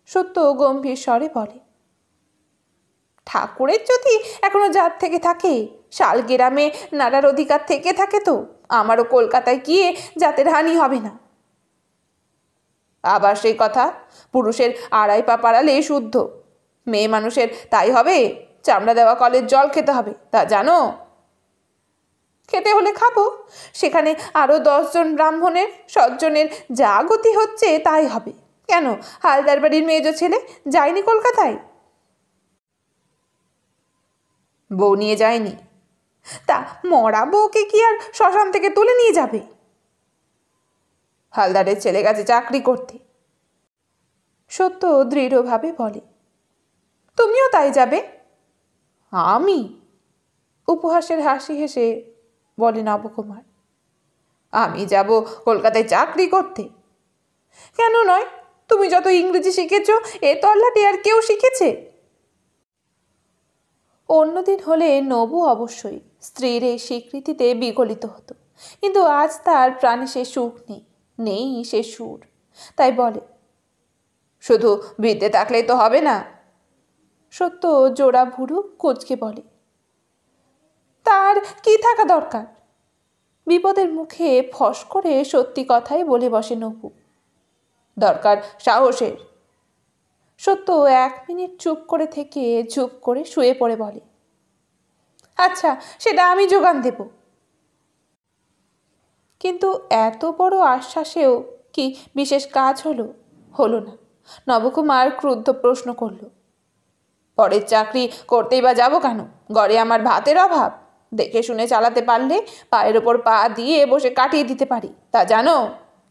সত্য গম্ভীর স্বরে বলে, ঠাকুরের যদি এখনো জাত থেকে থাকে, শালগ্রামে নাড়ার অধিকার থেকে থাকে, তো আমারও কলকাতায় গিয়ে জাতের হানি হবে না। আবার সেই কথা, পুরুষের আড়াই পা পাড়ালে শুদ্ধ, মেয়ে মানুষের তাই হবে? চামড়া দেওয়া কলের জল খেতে হবে, তা জানো? খেতে হলে খাবো, সেখানে আরও 10 জন ব্রাহ্মণের সজ্জনের যা গতি হচ্ছে তাই হবে। কেন, হালদার বাড়ির মেজ ছেলে যায়নি কলকাতায়? বউ নিয়ে যায়নি? তা মরা বউকে কি আর শ্মশান থেকে তুলে নিয়ে যাবে? হালদারের ছেলে গেছে চাকরি করতে। সত্য দৃঢ়ভাবে বলে, তুমিও তাই যাবে? আমি? উপহাসের হাসি হেসে বলে নবকুমার, আমি যাব কলকাতায় চাকরি করতে? কেন নয়? তুমি যত ইংরেজি শিখেছ, এ তল্লাটি আর কেউ শিখেছে? অন্যদিন হলে নবু অবশ্যই স্ত্রীর এই স্বীকৃতিতে বিগলিত হতো, কিন্তু আজ তার প্রাণে সে সুখ নেই, নেই সে সুর। তাই বলে, শুধু বিদ্যে থাকলেই তো হবে না। সত্য জোড়া ভুরু কুঁচকে বলে, তার কি থাকা দরকার? বিপদের মুখে ফস করে সত্যি কথাই বলে বসে নবু, দরকার সাহসের। সত্য 1 মিনিট চুপ করে থেকে চুপ করে শুয়ে পড়ে বলে, আচ্ছা, সেটা আমি যোগান দেব। কিন্তু এত বড় আশ্বাসেও কি বিশেষ কাজ হলো না। নবকুমার ক্রুদ্ধ প্রশ্ন করল, পরের চাকরি করতেই বা যাবো কেন? ঘরে আমার ভাতের অভাব, দেখে শুনে চালাতে পারলে পায়ের ওপর পা দিয়ে বসে কাটিয়ে দিতে পারি, তা জানো?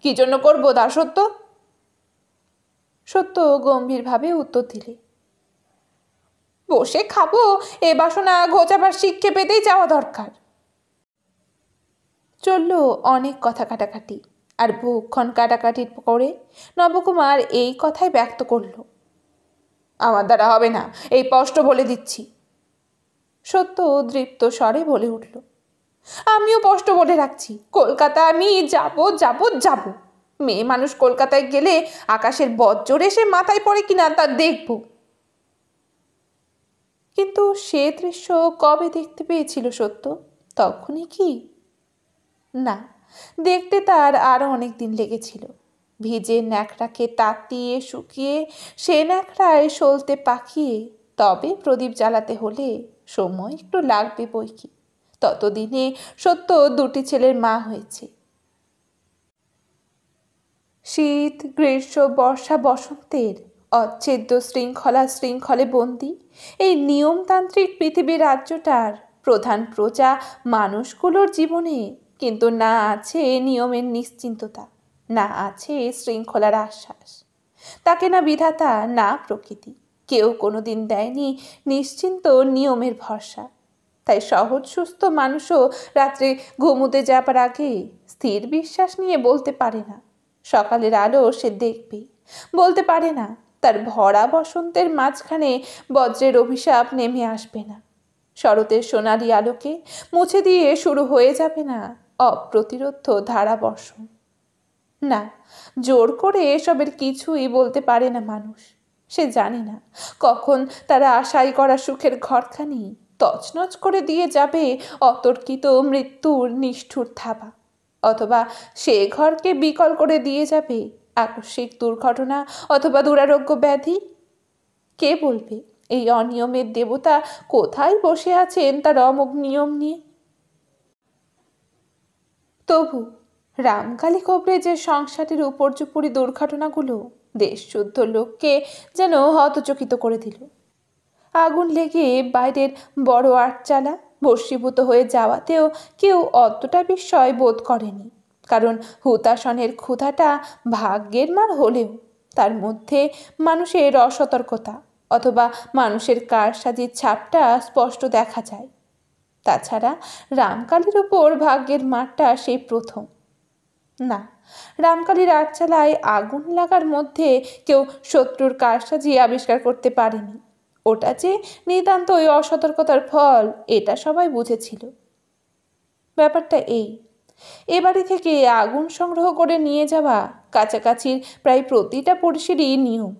কি জন্য করবো তা সত্য? সত্য গম্ভীরভাবে উত্তর দিলে, বসে খাবো এ বাসনা ঘোচাবার শিক্ষে পেতেই যাওয়া দরকার। চলল অনেক কথা কাটাকাটি, আর বহুক্ষণ কাটাকাটির পরে নবকুমার এই কথাই ব্যক্ত করল, আমার দ্বারা হবে না, এই স্পষ্ট বলে দিচ্ছি। সত্য দৃপ্ত স্বরে বলে উঠল, আমিও স্পষ্ট বলে রাখছি, কলকাতা আমি যাব যাব যাব। মেয়ে মানুষ কলকাতায় গেলে আকাশের বজ্র এসে মাথায় পড়ে কিনা তা দেখব। কিন্তু সে দৃশ্য কবে দেখতে পেয়েছিল সত্য? তখনই কি? না, দেখতে তার আরও অনেক দিন লেগেছিল। ভিজে ন্যাকড়াকে তাতিয়ে শুকিয়ে সে ন্যাকড়ায় সলতে পাকিয়ে তবে প্রদীপ জ্বালাতে হলে সময় একটু লাগবে বই কি। ততদিনে সত্য দুটি ছেলের মা হয়েছে। শীত, গ্রীষ্ম, বর্ষা, বসন্তের অচ্ছেদ্য শৃঙ্খলে বন্দী এই নিয়মতান্ত্রিক পৃথিবীর রাজ্যটার প্রধান প্রজা মানুষগুলোর জীবনে কিন্তু না আছে নিয়মের নিশ্চিন্ততা, না আছে শৃঙ্খলার আশ্বাস। তাকে না বিধাতা না প্রকৃতি কেউ কোনোদিন দেয়নি নিশ্চিন্ত নিয়মের ভরসা। তাই সহজ সুস্থ মানুষও রাত্রে ঘুমোতে যাবার আগে স্থির বিশ্বাস নিয়ে বলতে পারে না সকালের আলো সে দেখবে, বলতে পারে না তার ভরা বসন্তের মাঝখানে বজ্রের অভিশাপ নেমে আসবে না, শরতের সোনালি আলোকে মুছে দিয়ে শুরু হয়ে যাবে না অপ্রতিরোধ্য ধারাবর্ষণ। না, জোর করে এসবের কিছুই বলতে পারে না মানুষ। সে জানে না কখন তারা আশাই করা সুখের ঘরখানি তছনছ করে দিয়ে যাবে অতর্কিত মৃত্যুর নিষ্ঠুর থাবা, অথবা সে ঘরকে বিকল করে দিয়ে যাবে আকস্মিক দুর্ঘটনা অথবা দুরারোগ্য ব্যাধি। কে বলবে এই অনিয়মের দেবতা কোথায় বসে আছেন তার অমোঘ নিয়ম নিয়ে? তবু রামকালী কবরেজের সংসারের উপর্যুপরি দুর্ঘটনাগুলো দেশশুদ্ধ লোককে যেন হতচকিত করে দিল। আগুন লেগে বাইরের বড় আটচালা ভস্মীভূত হয়ে যাওয়াতেও কেউ অতটা বিস্ময় বোধ করেনি, কারণ হুতাশনের ক্ষুধাটা ভাগ্যের মার হলেও তার মধ্যে মানুষের অসতর্কতা অথবা মানুষের কারসাজির ছাপটা স্পষ্ট দেখা যায়। তাছাড়া রামকালীর উপর ভাগ্যের মারটা সেই প্রথম। না, রামকালীর আটচালায় আগুন লাগার মধ্যে কেউ শত্রুর কারসাজি আবিষ্কার করতে পারেনি। ওটা যে নিতান্ত ওই অসতর্কতার ফল এটা সবাই বুঝেছিল। ব্যাপারটা এ বাড়ি থেকে আগুন সংগ্রহ করে নিয়ে যাওয়া কাছাকাছির প্রায় প্রতিটা পরিসেরই নিয়ম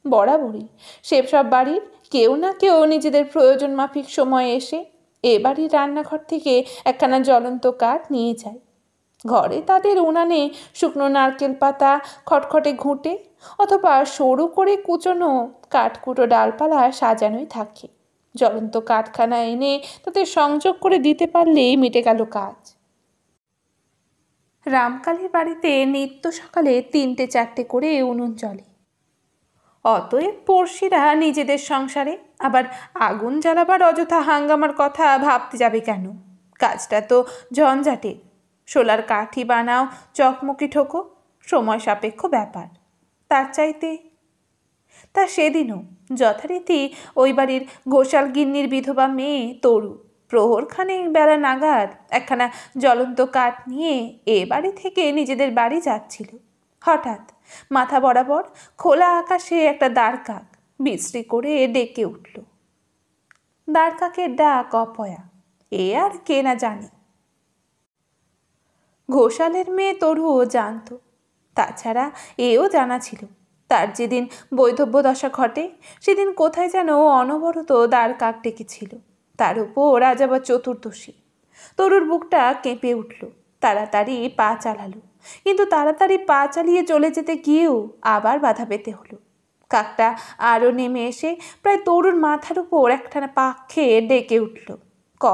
বরাবরই। সেসব বাড়ির কেউ না কেউ নিজেদের প্রয়োজন মাফিক সময়ে এসে এ বাড়ির রান্নাঘর থেকে একখানা জ্বলন্ত কাঠ নিয়ে যায়। ঘরে তাদের উনানে শুকনো নারকেল পাতা খটখটে ঘুঁটে অথবা সরু করে কুচনো কাঠকুটো ডালপালা সাজানোই থাকে। জ্বলন্ত কাঠখানা এনে তাতে সংযোগ করে দিতে পারলেই মিটে গেল কাজ। রামকালীর বাড়িতে নিত্য সকালে 3-4 করে উনুন জ্বলে। অতএব পড়শিরা নিজেদের সংসারে আবার আগুন জ্বালাবার অযথা হাঙ্গামার কথা ভাবতে যাবে কেন? কাজটা তো ঝঞ্ঝাটের। শোলার কাঠি বানাও, চকমকি ঠোকো, সময় সাপেক্ষ ব্যাপার। তার চাইতে তা সেদিনও যথারীতি ওই বাড়ির ঘোষাল গিন্নির বিধবা মেয়ে তরু প্রহরখানেক বেলা নাগাদ একখানা জ্বলন্ত কাঠ নিয়ে এ বাড়ি থেকে নিজেদের বাড়ি যাচ্ছিল। হঠাৎ মাথা বরাবর খোলা আকাশে একটা দাঁড়কাক বিশ্রী করে ডেকে উঠল। দাঁড়কাকের ডাক অপয়া, এ আর কে না জানে। ঘোষালের মেয়ে তরুও জানত। তাছাড়া এও জানা ছিল তার যেদিন বৈধব্য দশা ঘটে সেদিন কোথায় যেন অনবরত দাঁড়কাক ডেকেছিল। তার উপর আজ আবার চতুর্দশী। তরুর বুকটা কেঁপে উঠল। তাড়াতাড়ি পা চালালো, কিন্তু তাড়াতাড়ি পা চালিয়ে চলে যেতে গিয়েও আবার বাধা পেতে হলো। কাকটা আরও নেমে এসে প্রায় তরুর মাথার উপর একখানা পাক খেয়ে ডেকে উঠল, ক।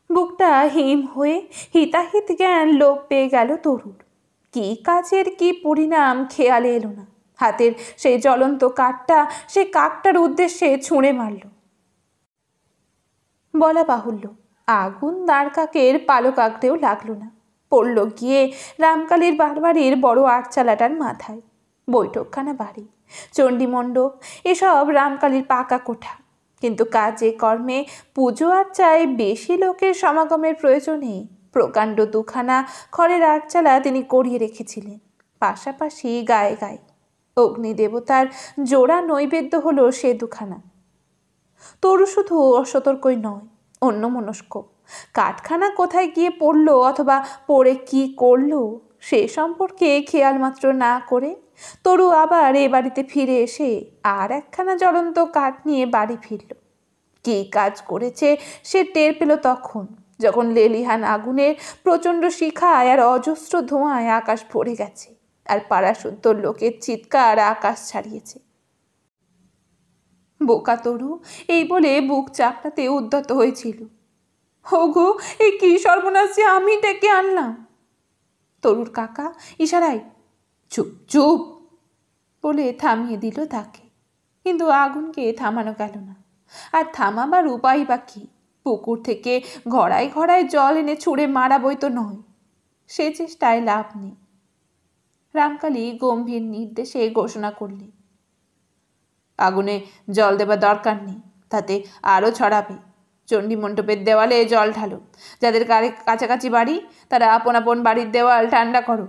বুকটা হিম হয়ে হিতাহিত জ্ঞান লোপ পেয়ে গেল তরুর। কি কাজের কি পরিণাম খেয়ালে এলো না। হাতের সেই জ্বলন্ত কাঠটা সে কাকটার উদ্দেশ্যে ছুঁড়ে মারল। বলা বাহুল্য আগুন দাঁড়কাকের পালক আঁকড়েও লাগলো না, পড়ল গিয়ে রামকালীর বাড়ির বড় আটচালাটার মাথায়। বৈঠকখানা বাড়ি, চণ্ডীমণ্ডপ এসব রামকালীর পাকা কোঠা, কিন্তু কাজে কর্মে পুজো আর্চায় বেশি লোকের সমাগমের প্রয়োজনে প্রকাণ্ড দুখানা খড়ের আটচালা তিনি করিয়ে রেখেছিলেন। পাশাপাশি গায়ে গায়ে অগ্নিদেবতার জোড়া নৈবেদ্য হলো সে দুখানা। তরু শুধু অসতর্কই নয়, অন্যমনস্ক। কাঠখানা কোথায় গিয়ে পড়লো অথবা পড়ে কি করলো সে সম্পর্কে খেয়াল মাত্র না করে তরু আবার এ বাড়িতে ফিরে এসে আর একখানা জ্বলন্ত কাঠ নিয়ে বাড়ি ফিরল। কি কাজ করেছে সে টের পেল তখন, যখন লেলিহান আগুনের প্রচণ্ড শিখায় আর অজস্র ধোঁয়ায় আকাশ ভরে গেছে, আর পাড়াশুদ্ধ লোকের চিৎকার আকাশ ছাড়িয়েছে। বোকা তরু এই বলে বুক চাপড়াতে উদ্যত হয়েছিল। ওগো, এ কি সর্বনাশ যে আমি ডেকে আনলাম! তরুর কাকা ইশারায় চুপ চুপ বলে থামিয়ে দিল তাকে। কিন্তু আগুনকে থামানো গেল না, আর থামাবার উপায় বা কি? পুকুর থেকে ঘড়ায় ঘড়ায় জল এনে ছুঁড়ে মারাবই তো নয়, সে চেষ্টায় লাভ নেই। রামকালী গম্ভীর নির্দেশে ঘোষণা করলেন, আগুনে জল দেবার দরকার নেই, তাতে আরও ছড়াবে। চণ্ডীমণ্ডপের দেওয়ালে জল ঢালো। যাদের কাছাকাছি বাড়ি তারা আপন আপন বাড়ির দেওয়াল ঠান্ডা করো।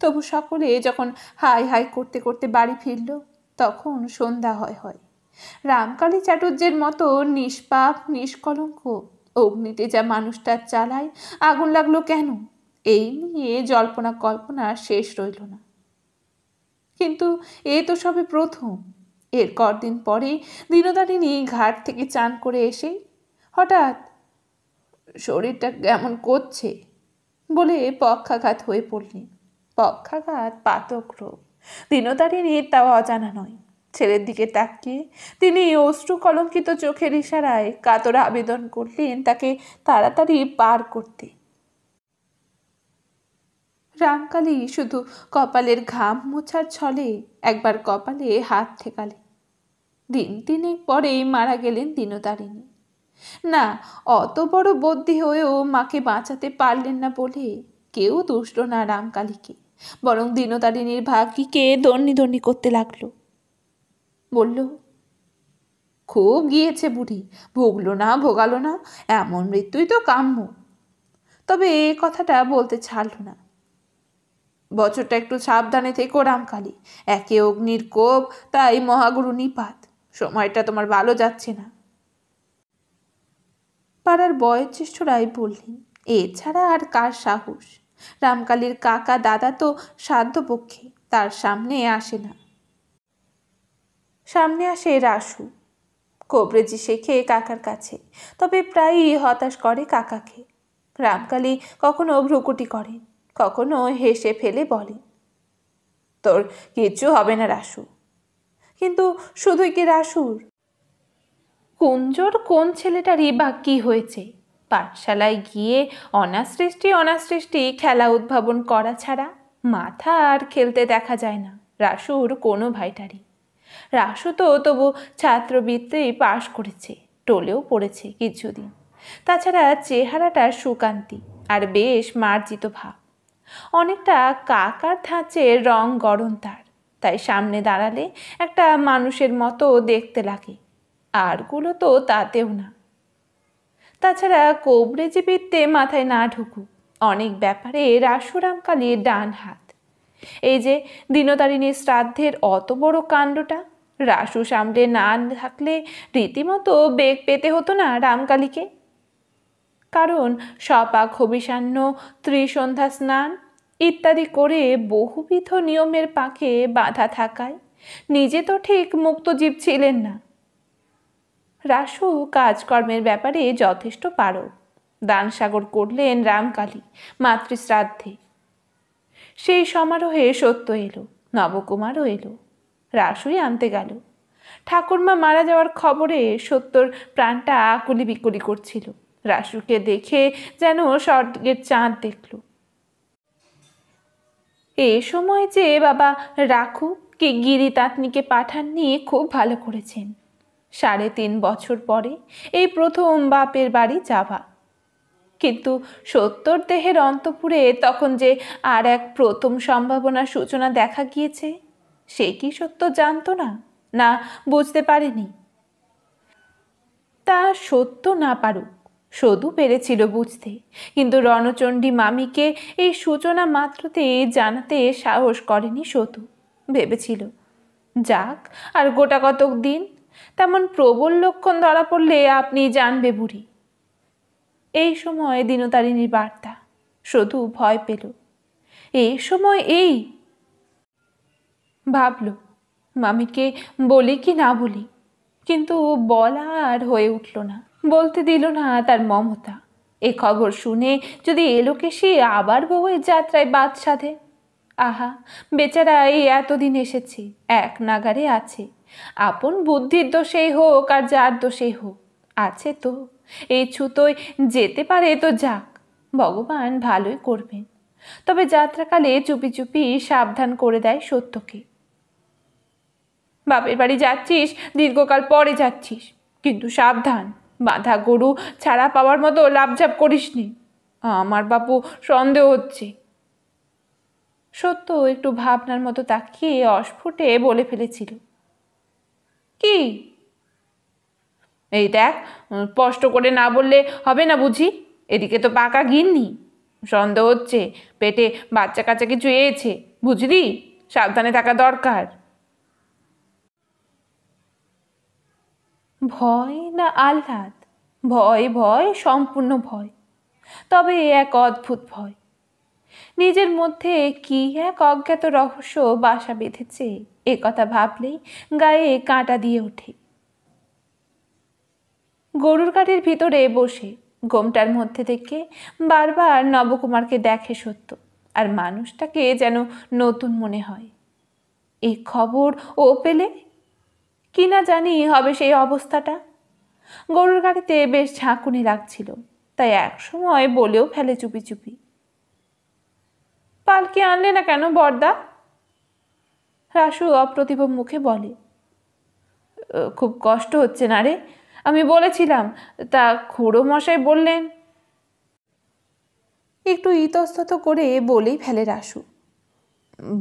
তবু সকলে যখন হাই হাই করতে করতে বাড়ি ফিরল, তখন সন্ধ্যা হয়। রামকালী চাটুর্যের মতো নিষ্পাপ নিষ্কলঙ্ক অগ্নিতে যা মানুষটা চালায়, আগুন লাগলো কেন, এই নিয়ে জল্পনা কল্পনা শেষ রইল না। কিন্তু এ তো সবে প্রথম। এর কদিন পরে দিনদারিণী ঘাট থেকে চান করে এসে হঠাৎ শরীরটা কেমন করছে বলে পক্ষাঘাত হয়ে পড়লেন। পক্ষাঘাত পাতক রোগ, দিনদারিণীর তাও অজানা নয়। ছেলের দিকে তাকিয়ে তিনি অশ্রু কলঙ্কিত চোখের ইশারায় কাতর আবেদন করলেন তাকে তাড়াতাড়ি পার করতে। রামকালী শুধু কপালের ঘাম মোছার ছলে একবার কপালে হাত ঠেকালেন। দিন তিনেক পরেই মারা গেলেন দিনদারিণী। না, অত বড় বদ্যি হয়েও মাকে বাঁচাতে পারলেন না বলে কেউ দুষল না রামকালীকে, বরং দিনদারিণীর ভাগ্যিকে দন্ডি করতে লাগলো। বলল, খুব গিয়েছে বুড়ি, ভুগলো না ভোগালো না, এমন মৃত্যুই তো কাম্য। তবে এ কথাটা বলতে ছাড়ল না, বছরটা একটু সাবধানে থেকো রামকালী, একে অগ্নির কোপ, তাই মহাগুরু নিপাত, সময়টা তোমার ভালো যাচ্ছে না। পাড়ার বয়োজ্যেষ্ঠরাই বললেন, এছাড়া আর কার সাহস? রামকালীর কাকা দাদা তো সাধ্যপক্ষে তার সামনে আসে না। সামনে আসে রাসু, কবরেজি শেখে কাকার কাছে, তবে প্রায়ই হতাশ করে কাকাকে। রামকালী কখনো ভ্রুকুটি করেন, কখনো হেসে ফেলে বলেন, তোর কিচ্ছু হবে না রাসু। কিন্তু শুধুই কি রাসুর? কুঞ্জর কোন ছেলেটারই বা কি হয়েছে? পাঠশালায় গিয়ে অনাসৃষ্টি খেলা উদ্ভাবন করা ছাড়া মাথা আর খেলতে দেখা যায় না রাসুর কোনো ভাইটারই। রাসু তো তবু ছাত্রবৃত্তেই পাশ করেছে, টোলেও পড়েছে কিছুদিন। তাছাড়া চেহারাটা সুকান্তি আর বেশ মার্জিত ভাব, অনেকটা কাকার ধাঁচের রং গড়ন তার, তাই সামনে দাঁড়ালে একটা মানুষের মতো দেখতে লাগে, আরগুলো তো তাতেও না। তাছাড়া কবরেজি বিদ্যে মাথায় না ঢুকুক, অনেক ব্যাপারে রাসু রামকালীর ডান হাত। এই যে দিনদারিণীর শ্রাদ্ধের অত বড় কাণ্ডটা রাসু সামলে না থাকলে রীতিমতো বেগ পেতে হতো না রামকালীকে। কারণ সপাক হবিষান্ন, ত্রিসন্ধ্যা স্নান ইত্যাদি করে বহুবিধ নিয়মের পাকে বাঁধা থাকায় নিজে তো ঠিক মুক্তজীব ছিলেন না। রাসু কাজকর্মের ব্যাপারে যথেষ্ট পারক। দানসাগর করলেন রামকালী মাতৃশ্রাদ্ধে। সেই সমারোহে সত্য এলো, নবকুমারও এলো, রাসুই আনতে গেল। ঠাকুরমা মারা যাওয়ার খবরে সত্যর প্রাণটা আকুলি বিকুলি করছিল। রাসুকে দেখে যেন স্বর্গের চাঁদ দেখল। এ সময় যে বাবা রাখু কি গিরি তাঁতনিকে পাঠাননি খুব ভালো করেছেন। 3.5 বছর পরে এই প্রথম বাপের বাড়ি যাওয়া। কিন্তু সত্যর দেহের অন্তপুরে তখন যে আর এক প্রথম সম্ভাবনার সূচনা দেখা গিয়েছে, সে কি সত্য জানতো না, না বুঝতে পারেনি? তা সত্য না পারুক, সদু পেরেছিল বুঝতে, কিন্তু রণচণ্ডী মামিকে এই সূচনা মাত্রতে জানাতে সাহস করেনি সতু। ভেবেছিল যাক আর গোটা কতক দিন, তেমন প্রবল লক্ষণ ধরা পড়লে আপনি জানবে বুড়ি। এই সময় দিনতারিণীর বার্তা। সদু ভয় পেল। এই সময় এই ভাবল মামিকে বলি কি না বলি, কিন্তু বলা আর হয়ে উঠল না। বলতে দিল না তার মমতা। এ খবর শুনে যদি এলোকেশি আবার বউয়ের যাত্রায় বাদ সাধে। আহা, বেচারা এই এতদিন এসেছে, এক নাগারে আছে। আপন বুদ্ধির দোষেই হোক আর যার দোষেই হোক, আছে তো। এই ছুতোয় যেতে পারে তো যাক, ভগবান ভালোই করবেন। তবে যাত্রাকালে চুপি চুপি সাবধান করে দেয় সত্যকে। বাপের বাড়ি যাচ্ছিস, দীর্ঘকাল পরে যাচ্ছিস, কিন্তু সাবধান, বাঁধা গরু ছাড়া পাওয়ার মতো লাভঝাপ করিস নি। আমার বাপু সন্দেহ হচ্ছে। সত্য একটু ভাবনার মতো তাকিয়ে অস্ফুটে বলে ফেলেছিল, কি? এই দেখ, স্পষ্ট করে না বললে হবে না বুঝি? এদিকে তো পাকা গিন্নি, সন্দেহ হচ্ছে পেটে বাচ্চা কাচ্চা কিছু এসেছে, বুঝলি? সাবধানে থাকা দরকার। ভয় না আহ্লাদ? ভয়, ভয়, সম্পূর্ণ ভয়। তবে এক অদ্ভুত ভয়। নিজের মধ্যে কি এক অজ্ঞাত রহস্য বাসা বেঁধেছে, এ কথা ভাবলেই গায়ে কাঁটা দিয়ে ওঠে। গরুর গাড়ির ভিতরে বসে ঘোমটার মধ্যে থেকে বারবার নবকুমারকে দেখে সত্য, আর মানুষটাকে যেন নতুন মনে হয়। এই খবর ও পেলে কি না জানি হবে সেই অবস্থাটা। গরুর গাড়িতে বেশ ঝাঁকুনি লাগছিল, তাই একসময় বলেও ফেলে চুপি চুপি, পালকি আনলে না কেন বরদা? রাসু অপ্রতিভ মুখে বলে, খুব কষ্ট হচ্ছে না রে, আমি বলেছিলাম। তা খুড়ো মশাই বললেন। একটু ইতস্তত করে বলেই ফেলে রাসু,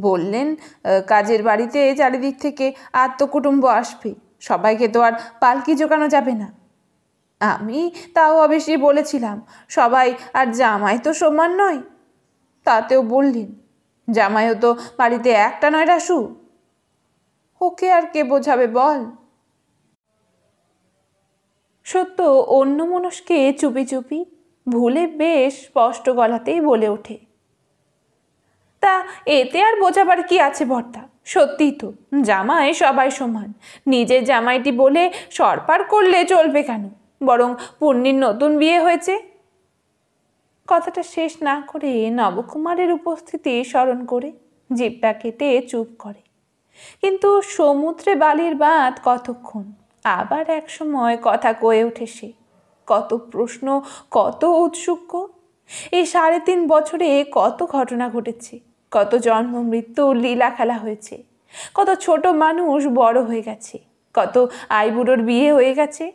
বললেন কাজের বাড়িতে চারিদিক থেকে আত্মকুটুম্ব আসবে, সবাইকে তো আর পালকি জোগানো যাবে না। আমি তাও অবশ্যই বলেছিলাম, সবাই আর জামাই তো সমান নয়। তাতেও বললেন, জামাইও তো বাড়িতে একটা নয় রাসু, ওকে আর কে বোঝাবে বল? সত্য অন্যমনস্কে চুপি চুপি ভুলে বেশ স্পষ্ট গলাতেই বলে ওঠে, তা এতে আর বোঝাবার কি আছে বর্দা? সত্যিই তো, জামাই সবাই সমান। নিজের জামাইটি বলে সরপার করলে চলবে কেন? বরং পূর্ণির নতুন বিয়ে হয়েছে। কথাটা শেষ না করে নবকুমারের উপস্থিতি স্মরণ করে জিভটা কেটে চুপ করে। কিন্তু সমুদ্রে বালির বাঁধ কতক্ষণ? আবার এক সময় কথা কয়ে ওঠে সে। কত প্রশ্ন, কত ঔৎসুক্য। এই 3.5 বছরে কত ঘটনা ঘটেছে, কত জন্ম মৃত্যু লীলা খেলা হয়েছে, কত ছোট মানুষ বড় হয়ে গেছে, কত আইবুড়োর বিয়ে হয়ে গেছে।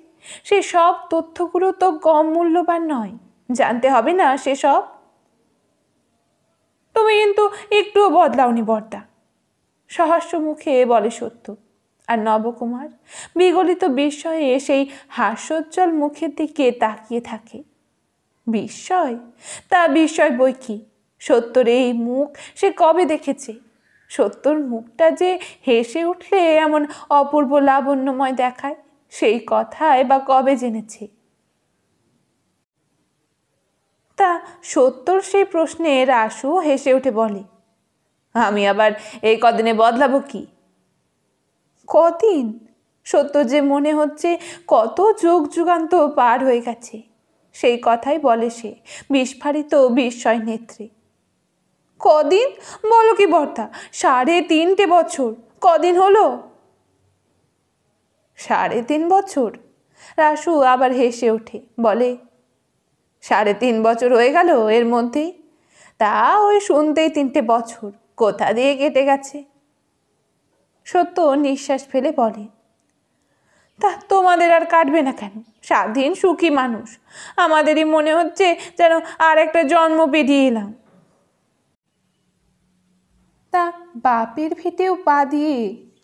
সে সব তথ্যগুলো তো কম মূল্যবান নয়, জানতে হবে না সেসব? তুমি কিন্তু একটুও বদলাওনি বর্দা, সহাস্য মুখে বলে সত্য। আর নবকুমার বিগলিত বিস্ময়ে সেই হাস্যোজ্জ্বল মুখের দিকে তাকিয়ে থাকে। বিস্ময়? তা বিস্ময় বই কি? সত্যর এই মুখ সে কবে দেখেছে? সত্যর মুখটা যে হেসে উঠলে এমন অপূর্ব লাবণ্যময় দেখায়, সেই কথায় বা কবে জেনেছে? তা সত্যর সেই প্রশ্নে রাসু হেসে উঠে বলে, আমি আবার এই কদিনে বদলাবো কি? কদিন? সত্য যে মনে হচ্ছে কত যুগ যুগান্ত পার হয়ে গেছে, সেই কথাই বলে সে বিস্ফারিত বিস্ময় নেত্রে। কদিন বলো কি বর্দা? 3.5 বছর। কদিন হলো? 3.5 বছর? রাসু আবার হেসে ওঠে, বলে, 3.5 বছর হয়ে গেল এর মধ্যেই? তা ওই শুনতেই 3টে বছর কোথা দিয়ে কেটে গেছে। সত্য নিঃশ্বাস ফেলে বলে, তা তোমাদের আর কাটবে না কেন? স্বাধীন সুখী মানুষ, আমাদেরই মনে হচ্ছে যেন আর একটা জন্ম পেরিয়ে এলাম। তা বাপের ভিটেও পা দিয়ে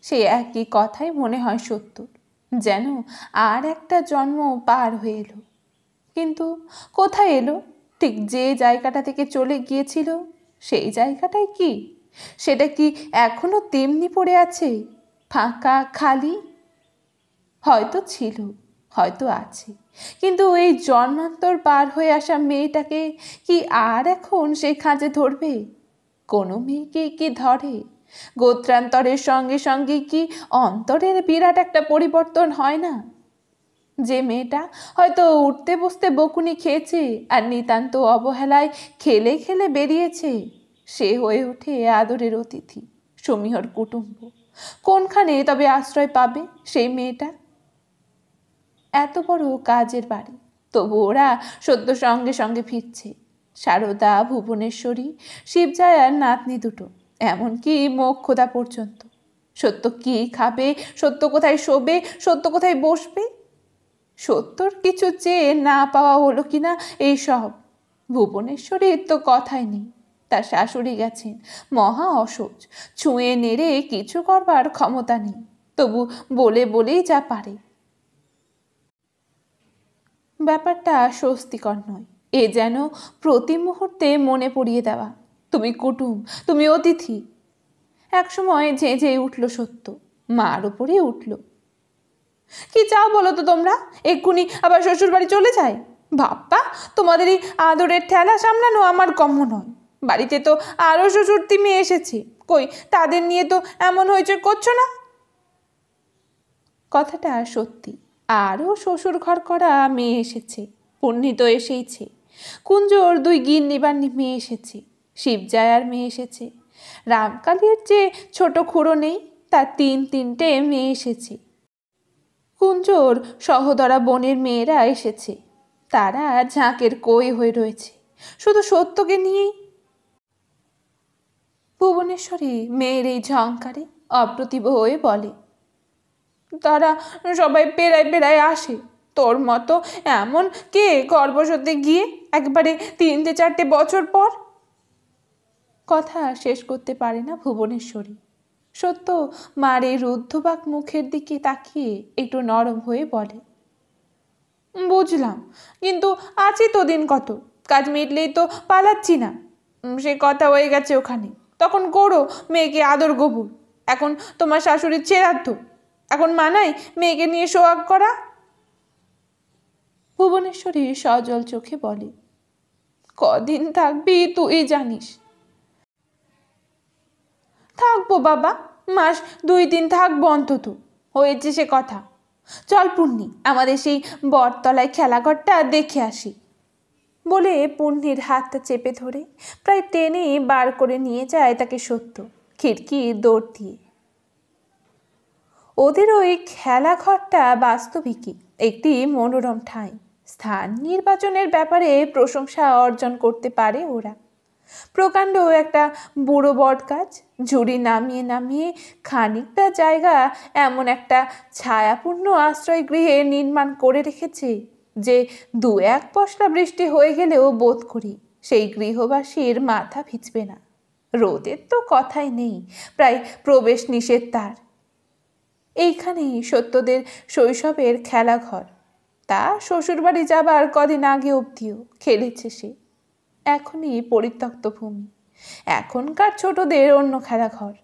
সে একই কথাই মনে হয় সত্য, যেন আর একটা জন্ম পার হয়ে এলো। কিন্তু কোথায় এলো? ঠিক যে জায়গাটা থেকে চলে গিয়েছিল সেই জায়গাটাই কি? সেটা কি এখনো তেমনি পড়ে আছে, ফাঁকা খালি? হয়তো ছিল, হয়তো আছে, কিন্তু এই জন্মান্তর পার হয়ে আসা মেয়েটাকে কি আর এখন সেই খাঁজে ধরবে? কোনো মেয়েকে কি ধরে? গোত্রান্তরের সঙ্গে সঙ্গে কি অন্তরের বিরাট একটা পরিবর্তন হয় না? যে মেয়েটা হয়তো উঠতে বসতে বকুনি খেয়েছে আর নিতান্ত অবহেলায় খেলে খেলে বেরিয়েছে, সে হয়ে ওঠে আদরের অতিথি, সমীহর কুটুম্ব। কোনখানে তবে আশ্রয় পাবে সেই মেয়েটা? এত বড় কাজের বাড়ি, তবু ওরা সদ্য সঙ্গে সঙ্গে ফিরছে। সারদা, ভুবনেশ্বরী, শিবজায়ার নাতনি দুটো, এমনকি মোক্ষদা পর্যন্ত। সত্য কি খাবে, সত্য কোথায় শোবে, সত্য কোথায় বসবে? সত্যর কিছু চেয়ে না পাওয়া হলো কিনা এইসব। ভুবনেশ্বরীর তো কথাই নেই, তার শাশুড়ি গেছেন মহা অসহ্য, ছুঁয়ে নেড়ে কিছু করবার ক্ষমতা নেই, তবু বলে বলেই যা পারে। ব্যাপারটা স্বস্তিকর নয়, এ যেন প্রতি মুহূর্তে মনে পড়িয়ে দেওয়া, তুমি কুটুম, তুমি অতিথি। একসময় ঝেঁঝে উঠল সত্য, মার উপরে উঠল। কি চাও বলো তো তোমরা? এক্ষুনি আবার শ্বশুর বাড়ি চলে যায়? বাপ্পা, তোমাদের এই আদরের ঠেলা সামলানো আমার গম্য নয়। বাড়িতে তো আরও শ্বশুরতি মেয়ে এসেছে, কই তাদের নিয়ে তো এমন হইচই করছো না? কথাটা সত্যি, আরও শ্বশুর ঘর করা মেয়ে এসেছে, পুণ্যি তো এসেইছে। কুঞ্জোর 2 গিন্নিবান্নি মেয়ে এসেছে, শিবজায়ার মেয়ে এসেছে, রামকালীর যে ছোট খুড়ো নেই তার 3-3টে মেয়ে এসেছে, কুঞ্জোর সহদরা বোনের মেয়েরা এসেছে। তারা ঝাঁকের কই হয়ে রয়েছে শুধু সত্যকে নিয়েই। ভুবনেশ্বরী মেয়ের এই ঝংকারে অপ্রতিভ হয়ে বলে, তারা সবাই পেরায় পেরায় আসে, তোর মতো এমন কে গর্ভসতে গিয়ে একবারে 3-4টে বছর পর? কথা শেষ করতে পারে না ভুবনেশ্বরী। সত্য মার এই রুদ্ধবাক মুখের দিকে তাকিয়ে একটু নরম হয়ে বলে, বুঝলাম, কিন্তু আছি তো দিন কত, কাজ মিটলেই তো পালাচ্ছি না। সে কথা হয়ে গেছে ওখানে, তখন করো মেয়েকে আদর গোবর। এখন তোমার শাশুড়ির ছেড়াধ্য, এখন মানাই মেয়েকে নিয়ে সোহাগ করা? ভুবনেশ্বরী সজল চোখে বলে, কদিন থাকবি তুই জানিস। থাকবো বাবা, মাস 2-3 থাকবো অন্তত, হয়েছে সে কথা। চল পুণ্যি, আমাদের সেই বটতলায় খেলাঘরটা দেখে আসি। বলে পুণ্যির হাতটা চেপে ধরে প্রায় টেনে বার করে নিয়ে যায় তাকে সত্য, খিড়কির দৌড় দিয়ে। ওদের ওই খেলাঘরটা বাস্তবিকই একটি মনোরম ঠাঁই। স্থান নির্বাচনের ব্যাপারে প্রশংসা অর্জন করতে পারে ওরা। প্রকাণ্ড একটা বুড়ো বট গাছ, ঝুড়ি নামিয়ে নামিয়ে খানিকটা জায়গা এমন একটা ছায়াপূর্ণ আশ্রয় গৃহে নির্মাণ করে রেখেছে যে 2-1 পশলা বৃষ্টি হয়ে গেলেও বোধ করি সেই গৃহবাসীর মাথা ভিজবে না। রোদের তো কথাই নেই, প্রায় প্রবেশ নিষেধ তার। এইখানেই সত্যদের শৈশবের খেলাঘর, তা শ্বশুরবাড়ি যাবার কদিন আগে অবধিও খেলেছে সে। এখনই পরিত্যক্ত ভূমি, এখনকার ছোটদের অন্য খেলাঘর।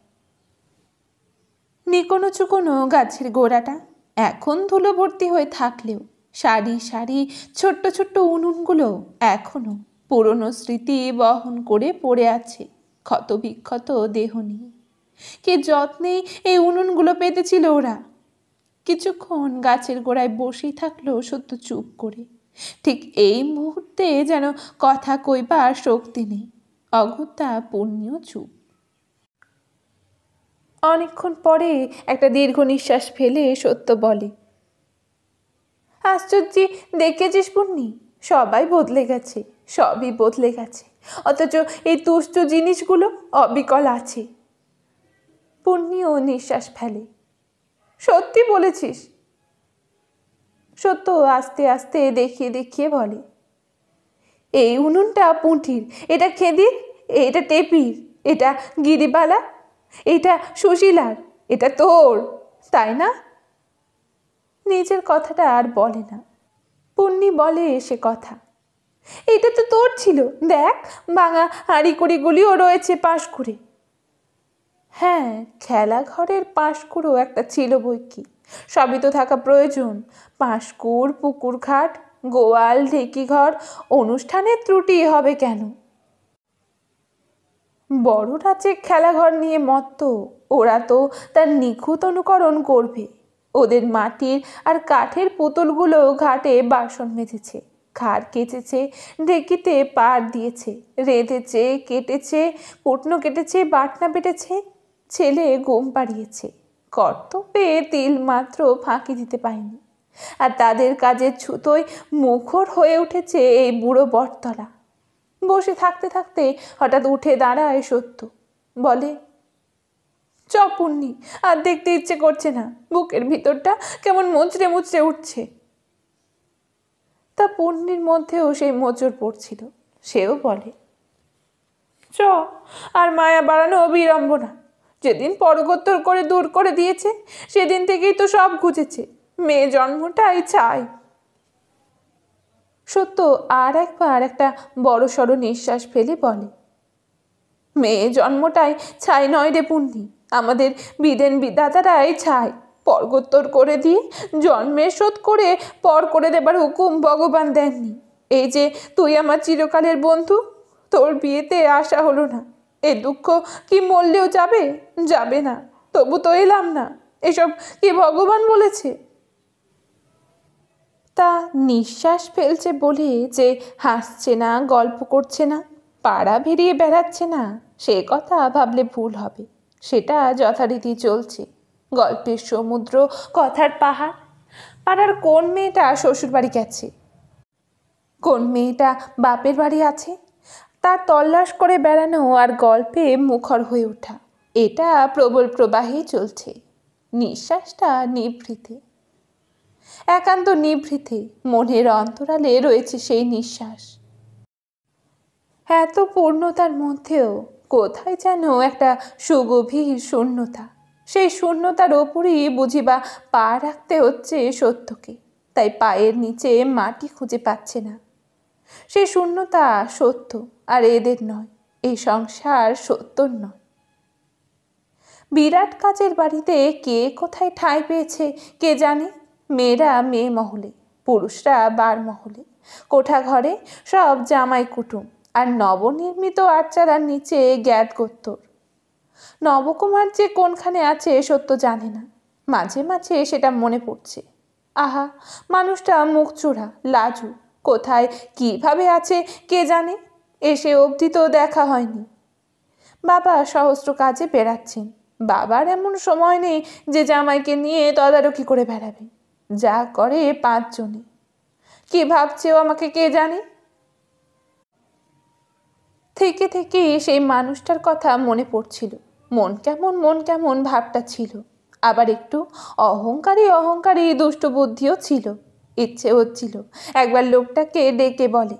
নিকোনো চুকোনো গাছের গোড়াটা এখন ধুলো ভর্তি হয়ে থাকলেও সারি সারি ছোট্ট ছোট্ট উনুনগুলো এখনো পুরনো স্মৃতি বহন করে পড়ে আছে ক্ষত বিক্ষত দেহ নিয়ে। কে যত্নেই এই উনুনগুলো পেতেছিল ওরা। কিছুক্ষণ গাছের গোড়ায় বসেই থাকলো সত্য চুপ করে। ঠিক এই মুহূর্তে যেন কথা কইবার শক্তি নেই, অগত্যা পুণ্য চুপ। অনেকক্ষণ পরে একটা দীর্ঘ নিঃশ্বাস ফেলে সত্য বলে, আশ্চর্য, দেখেছিস পুণ্যি, সবাই বদলে গেছে, সবই বদলে গেছে, অথচ এই তুষ্ট জিনিসগুলো অবিকল আছে। পুণ্যিও নিঃশ্বাস ফেলে, সত্যি বলেছিস। সত্য আস্তে আস্তে দেখিয়ে দেখিয়ে বলে, এই উনুনটা পুঁটির, এটা খেদির, এটা টেপির, এটা গিরিবালা, এটা সুশীলার, এটা তোর, তাই না? নিজের কথাটা আর বলে না। পুণ্যি বলে সে কথা। এটা তো তোর ছিল, দেখ ভাঙা হাঁড়িকুড়িগুলিও রয়েছে পাশ করে। হ্যাঁ, খেলাঘরের পাশকুড়ো একটা ছিল বই কি, সবই তো থাকা প্রয়োজন। পাশকুড়, পুকুর ঘাট, গোয়াল, ঢেকিঘর, অনুষ্ঠানের ত্রুটি হবে কেন? বড়রা যে খেলাঘর নিয়ে মত্ত, ওরা তো তার নিখুঁত অনুকরণ করবে। ওদের মাটির আর কাঠের পুতুলগুলো ঘাটে বাসন মেজেছে, খাড় কেচেছে, ঢেকিতে পাড় দিয়েছে, রেঁধেছে, কেটেছে, কুটনো কেটেছে, বাটনা বেটেছে, ছেলে ঘুম পাড়িয়েছে। কর্তব্যে তিল মাত্র ফাঁকি দিতে পায়নি। আর তাদের কাজের ছুতোয় মুখর হয়ে উঠেছে এই বুড়ো বটতলা। বসে থাকতে থাকতে হঠাৎ উঠে দাঁড়ায় সত্য, বলে, চ পুণ্যি, আর দেখতে ইচ্ছে করছে না, বুকের ভিতরটা কেমন মুচড়ে মুচড়ে উঠছে। তা পুণ্যির মধ্যেও সেই মোচড় পড়ছিল। সেও বলে, চ, আর মায়া বাড়ানো বিড়ম্বনা। যেদিন পরগোত্তর করে দূর করে দিয়েছে সেদিন থেকেই তো সব ঘুচেছে। মেয়ে জন্মটাই চাই। সত্য আর একবার একটা বড় সড়ো নিঃশ্বাস ফেলে বলে, মেয়ে জন্মটাই ছাই নয় রে পুণ্যি, আমাদের বিদেন বিধাতারাই ছাই। পরগোত্তর করে দিয়ে জন্মের শোধ করে পর করে দেবার হুকুম ভগবান দেননি। এই যে তুই আমার চিরকালের বন্ধু, তোর বিয়েতে আসা হলো না, এ দুঃখ কি মরলেও যাবে? যাবে না, তবু তো এলাম না। এসব কি ভগবান বলেছে? তা নিঃশ্বাস ফেলছে বলে যে হাসছে না, গল্প করছে না, পাড়া বেরিয়ে বেড়াচ্ছে না, সে কথা ভাবলে ভুল হবে। সেটা যথারীতি চলছে। গল্পের সমুদ্র, কথার পাহাড়। পাড়ার কোন মেয়েটা শ্বশুর বাড়ি গেছে, কোন মেয়েটা বাপের বাড়ি আছে, তার তল্লাশ করে বেড়ানো আর গল্পে মুখর হয়ে ওঠা, এটা প্রবল প্রবাহেই চলছে। নিঃশ্বাসটা নিভৃতে, একান্ত নিভৃতে, মনের অন্তরালে রয়েছে সেই নিঃশ্বাস। এত পূর্ণতার মধ্যেও কোথায় যেন একটা সুগভীর শূন্যতা। সেই শূন্যতার ওপরই বুঝিবা পা রাখতে হচ্ছে সত্যকে, তাই পায়ের নিচে মাটি খুঁজে পাচ্ছে না। সেই শূন্যতা সত্য, আর এদের নয়, এই সংসার সত্যর নয়। বিরাট কাজের বাড়িতে কে কোথায় ঠাঁই পেয়েছে কে জানে। মেয়েরা মেয়ে মহলে, পুরুষরা বার মহলে, কোঠা ঘরে সব জামাই কুটুম, আর নবনির্মিত আটচালার নিচে জ্ঞাত গোত্তর। নবকুমার যে কোনখানে আছে সত্য জানে না। মাঝে মাঝে সেটা মনে পড়ছে। আহা, মানুষটা মুখচোরা, লাজু, কোথায় কিভাবে আছে কে জানে। এসে অবধি তো দেখা হয়নি। বাবা সহস্র কাজে বেড়াচ্ছেন। বাবার এমন সময় নেই যে জামাইকে নিয়ে তদারকি করে বেড়াবে। যা করে 5 জনে। কি ভাবছেও আমাকে কে জানে। থেকে থেকে সেই মানুষটার কথা মনে পড়ছিল। মন কেমন ভাবটা ছিল। আবার একটু অহংকারী অহংকারী দুষ্ট বুদ্ধিও ছিল। ইচ্ছে হচ্ছিল একবার লোকটাকে ডেকে বলে,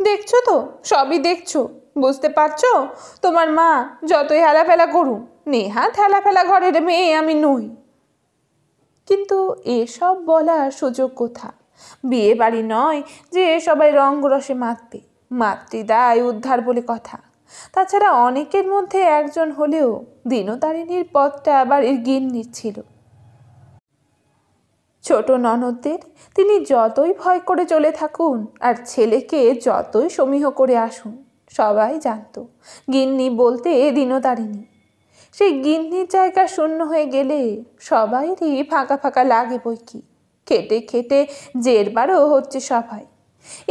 দেখছো তো, সবই দেখছো, বুঝতে পারছো? তোমার মা যতই হেলাফেলা করুন, নেহাত হেলাফেলা ঘরের মেয়ে আমি নই। কিন্তু এসব বলার সুযোগ কোথা? বিয়ে বাড়ি নয় যে সবাই রঙ্গরসে মাতবে। মাতৃদায় উদ্ধার বলে কথা। তাছাড়া অনেকের মধ্যে একজন হলেও দিনতারিণীর পদটা বাড়ির গিন্নির ছিল। ছোট ননদদের তিনি যতই ভয় করে চলে থাকুন আর ছেলেকে যতই সমীহ করে আসুন, সবাই জানত গিন্নি বলতে দিনতারিণী। সেই গিন্নির জায়গা শূন্য হয়ে গেলে সবাইরই ফাঁকা ফাঁকা লাগে বই কি। খেটে খেটে জেরবারও হচ্ছে সবাই।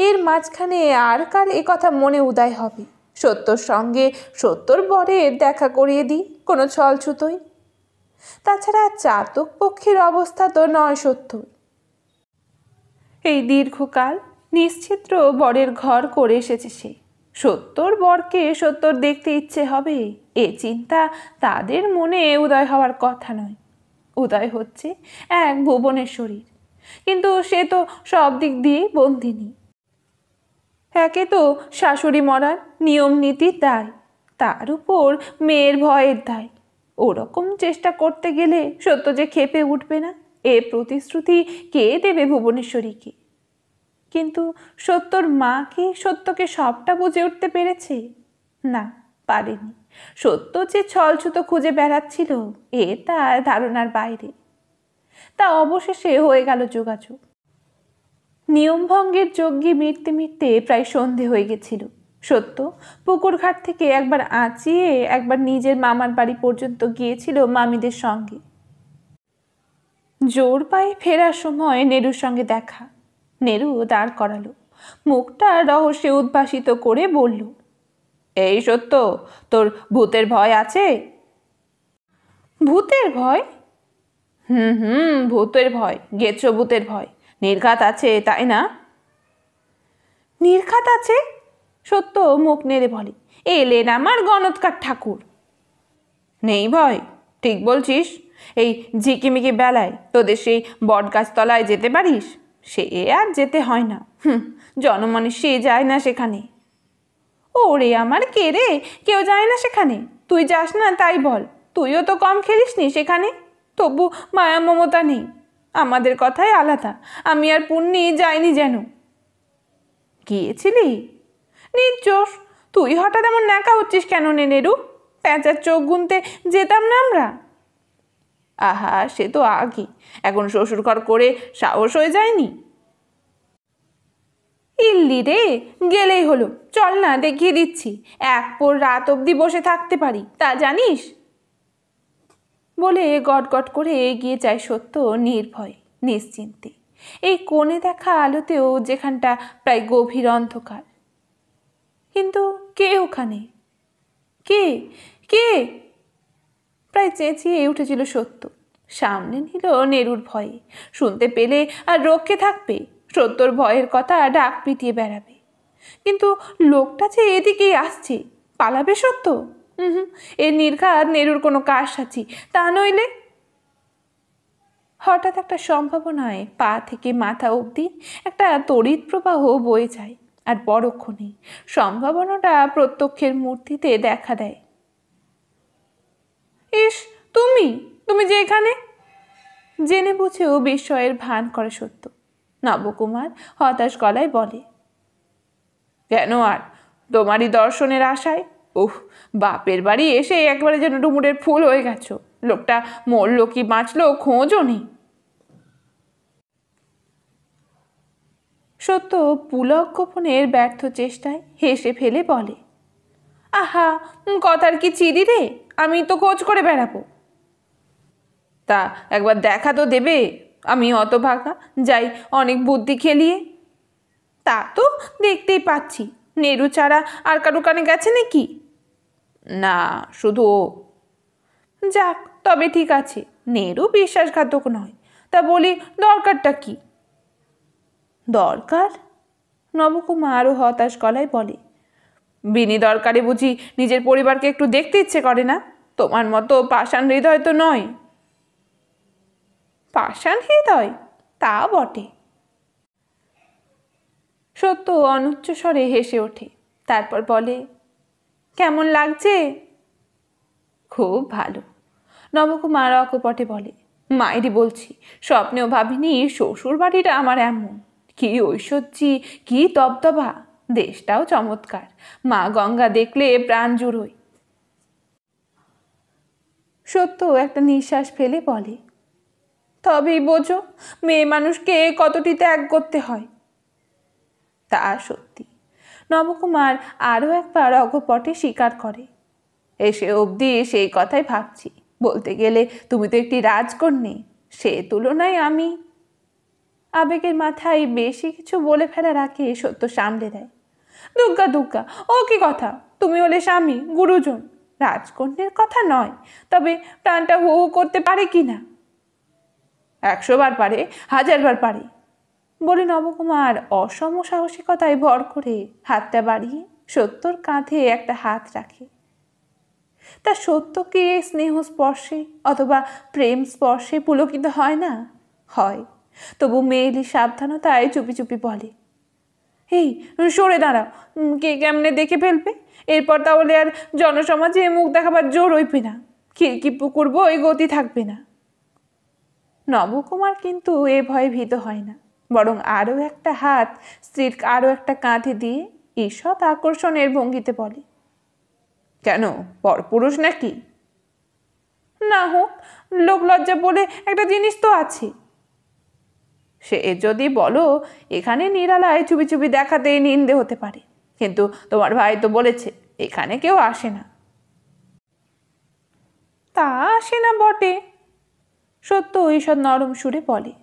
এর মাঝখানে আর কার এ কথা মনে উদয় হবে? সত্যর সঙ্গে সত্যর বরের দেখা করিয়ে দিই কোনো ছলছুতোই। তাছাড়া চাতক পক্ষীর অবস্থা তো নয় সত্যর। এই দীর্ঘকাল নিশ্চিত্র বরের ঘর করে এসেছে সে। সত্যর বরকে সত্যর দেখতে ইচ্ছে হবে, এ চিন্তা তাদের মনে উদয় হওয়ার কথা নয়। উদয় হচ্ছে এক ভুবনেশ্বরীর, কিন্তু সে তো সব দিক দিয়েই বন্দিনী। একে তো শাশুড়ি মরার নিয়ম নীতির দায়, তার উপর মেয়ের ভয়ের দায়। ওরকম চেষ্টা করতে গেলে সত্য যে ক্ষেপে উঠবে না, এ প্রতিশ্রুতি কে দেবে ভুবনেশ্বরীকে? কিন্তু সত্যর মা কি সত্যকে সবটা বুঝে উঠতে পেরেছে? না, পারেনি। সত্য যে ছলছুতো খুঁজে বেড়াচ্ছিল এ তার ধারণার বাইরে। তা অবশেষে হয়ে গেল যোগাযোগ। নিয়মভঙ্গের যজ্ঞে মিটতে মিটতে প্রায় সন্ধে হয়ে গেছিল। সত্য পুকুরঘাট থেকে একবার আঁচিয়ে একবার নিজের মামার বাড়ি পর্যন্ত গিয়েছিল মামিদের সঙ্গে। জোর পায়ে ফেরার সময় নেরুর সঙ্গে দেখা। নেরু দাঁড় করালো, মুখটা রহস্যে উদ্ভাসিত করে বলল, এই সত্য, তোর ভূতের ভয় আছে? ভূতের ভয়? ভূতের ভয় গেছো, ভূতের ভয় নির্ঘাত আছে, তাই না? নির্ঘাত আছে? সত্য মুখ নেড়ে বলে, এলেন আমার গণৎকার ঠাকুর। নেই ভয়? ঠিক বলছিস। এই ঝিকিমিকি বেলায় তোদের সেই বটগাছতলায় যেতে পারিস? সে আর যেতে হয় না। জনমানুষে যায় না সেখানে। ওরে আমার, কে রে? কেউ যায় না সেখানে? তুই যাস না তাই বল। তুইও তো কম খেলিসনি সেখানে। তবু মায়া মমতা নেই। আমাদের কথাই আলাদা। আমি আর পুণ্যি যাইনি যেন। গিয়েছিলি? নির্দোষ। তুই হঠাৎ এমন ন্যাকা হচ্ছিস কেন নেরু? প্যাঁচার চোখ গুনতে যেতাম না আমরা? আহা, সে তো আগে। এখন শ্বশুরঘর করে সাহস হয়ে যায়নি। ইল্লি রে, গেলেই হলো। চল না, দেখিয়ে দিচ্ছি। এক পোর রাত অবধি বসে থাকতে পারি, তা জানিস? বলে গটগট করে এগিয়ে যায় সত্য নির্ভয় নিশ্চিন্তে। এই কোণে দেখা আলোতেও যেখানটা প্রায় গভীর অন্ধকার। কিন্তু কে ওখানে? কে? কে? প্রায় চেঁচিয়ে উঠেছিল সত্য। সামনে নিল নেরুর ভয়ে। শুনতে পেলে আর রক্ষে থাকবে? সত্যর ভয়ের কথা ডাক পিটিয়ে বেড়াবে। কিন্তু লোকটা যে এদিকেই আসছে। পালাবে সত্য? এ নির্ঘাত নেরুর কোনো কারসাজি, তা নইলে। হঠাৎ একটা সম্ভাবনায় পা থেকে মাথা অবধি একটা তড়িৎ প্রবাহ বয়ে যায়, আর পরক্ষণে সম্ভাবনাটা প্রত্যক্ষের মূর্তিতে দেখা দেয়। ইস, তুমি তুমি যে এখানে! জেনে বুঝেও বিস্ময়ের ভান করে সত্য। নবকুমার হতাশ গলায় বলে, কেন আর? তোমারই দর্শনের আশায়। বাপের বাড়ি এসে একবারে যেন ডুমুরের ফুল হয়ে গেছো। লোকটা মরল কি বাঁচলো খোঁজও নেই। সত্য পুলক গোপনের ব্যর্থ চেষ্টায় হেসে ফেলে বলে, আহা, কথার কি চিরি রে? আমি তো খোঁজ করে বেড়াবো। তা একবার দেখা তো দেবে। আমি হতভাগা, যাই অনেক বুদ্ধি খেলিয়ে। তা তো দেখতেই পাচ্ছি। নেরু ছাড়া আর কারো কানে গেছে নাকি? না, শুধু ও। যাক, তবে ঠিক আছে। নেরু বিশ্বাসঘাতক নয়। তা বলি, দরকারটা কি? দরকার? নবকুমার আরও হতাশ গলায় বলে, বিনি দরকারে বুঝি নিজের পরিবারকে একটু দেখতে ইচ্ছে করে না? তোমার মতো পাষাণ হৃদয় তো নয়। পাষাণ হৃদয়? তা বটে। সত্য অনুচ্চ স্বরে হেসে ওঠে। তারপর বলে, কেমন লাগছে? খুব ভালো। নবকুমার অকপটে বলে, মায়েরই বলছি, স্বপ্নেও ভাবিনি শ্বশুর বাড়িটা আমার এমন। কি ঐশ্বর্যি, কি দবদবা! দেশটাও চমৎকার। মা গঙ্গা দেখলে প্রাণ জুড়োয়। সত্য একটা নিঃশ্বাস ফেলে বলে, তবেই বোঝো মেয়ে মানুষকে কতটি ত্যাগ করতে হয়। তা সত্যি। নবকুমার আরও একবার অকপটে স্বীকার করে, এসে অবধি সেই কথাই ভাবছি। বলতে গেলে তুমি তো একটি রাজকন্যে, সে তুলনায় আমি। আবেগের মাথায় বেশি কিছু বলে ফেলার আগে সত্য সামলে দেয়, দুগ্গা দুগ্গা, ও কি কথা! তুমি হলে স্বামী, গুরুজন। রাজকন্যের কথা নয়, তবে প্রাণটা হু হু করতে পারে কি না? 100 বার পারে, 1000 বার পারে। বলে নবকুমার অসম সাহসিকতায় ভর করে হাতটা বাড়িয়ে সত্যর কাঁধে একটা হাত রাখে। তা সত্যকে স্নেহ স্পর্শে অথবা প্রেম স্পর্শে পুলকিত হয় না? হয়। তবু মেয়েলি সাবধানতায় চুপি চুপি বলে, এই সরে দাঁড়াও, কে কেমনে দেখে ফেলবে। এরপর তাহলে আর জনসমাজে মুখ দেখাবার জোর হইবে না। খিড়কি পুকুর বই গতি থাকবে না। নবকুমার কিন্তু এ ভয়ে ভীত হয় না, বরং আরও একটা হাত স্ত্রীর আরও একটা কাঁধে দিয়ে ঈষৎ আকর্ষণের ভঙ্গিতে বলে, কেন, পরপুরুষ নাকি? না হোক, লোক লজ্জা বলে একটা জিনিস তো আছে। সে যদি বলো এখানে নিরালায় চুপি চুপি দেখাতে নিন্দে হতে পারে, কিন্তু তোমার ভাই তো বলেছে এখানে কেউ আসে না। তা আসে না বটে, সত্য ঈষৎ নরম সুরে বলে।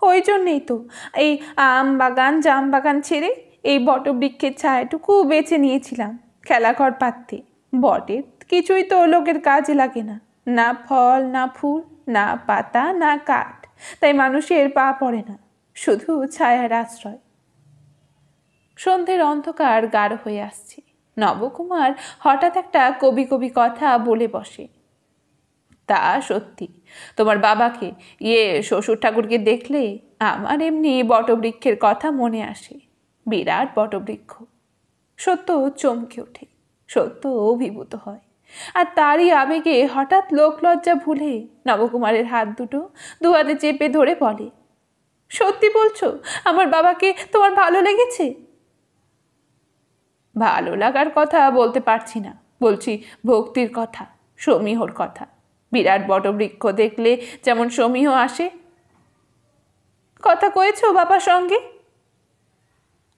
ওই জন্যেই তো এই আম বাগান জাম বাগান ছেড়ে এই বটবৃক্ষের ছায়াটুকু বেছে নিয়েছিলাম খেলাঘর পাততে। বটের কিছুই তো লোকের কাজে লাগে না, না ফল না ফুল না পাতা না কাঠ, তাই মানুষের পা পড়ে না, শুধু ছায়ার আশ্রয়। সন্ধ্যের অন্ধকার গাঢ় হয়ে আসছে। নবকুমার হঠাৎ একটা কবি কবি কথা বলে বসে। তা সত্যি, তোমার বাবাকে শ্বশুর ঠাকুরকে দেখলে আমার এমনি বটবৃক্ষের কথা মনে আসে। বিরাট বটবৃক্ষ। সত্য চমকে ওঠে, সত্য অভিভূত হয়, আর তারই আবেগে হঠাৎ লোকলজ্জা ভুলে নবকুমারের হাত দুটো দুহাতে চেপে ধরে বলে, সত্যি বলছো আমার বাবাকে তোমার ভালো লেগেছে? ভালো লাগার কথা বলতে পারছি না, বলছি ভক্তির কথা, সমীহর কথা। বিরাট বটবৃক্ষ দেখলে যেমন সমীহ আসে। কথা কয়েছো বাবার সঙ্গে?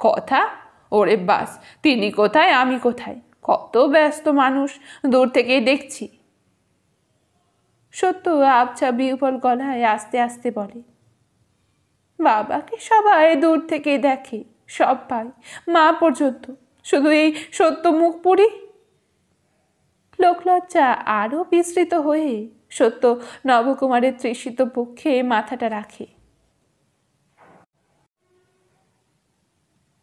কথা? ওরে বাস, তিনি কোথায় আমি কোথায়, কত ব্যস্ত মানুষ, দূর থেকেই দেখছি। সত্য আবছা বিহ্বল গলায় আস্তে আস্তে বলে, বাবাকে সবাই দূর থেকে দেখে, সব পায়, মা পর্যন্ত, শুধু এই সত্য মুখ পুরি। লোকলজ্জা আরও বিস্তৃত হয়ে সত্য নবকুমারের তৃষিত পক্ষে মাথাটা রাখে।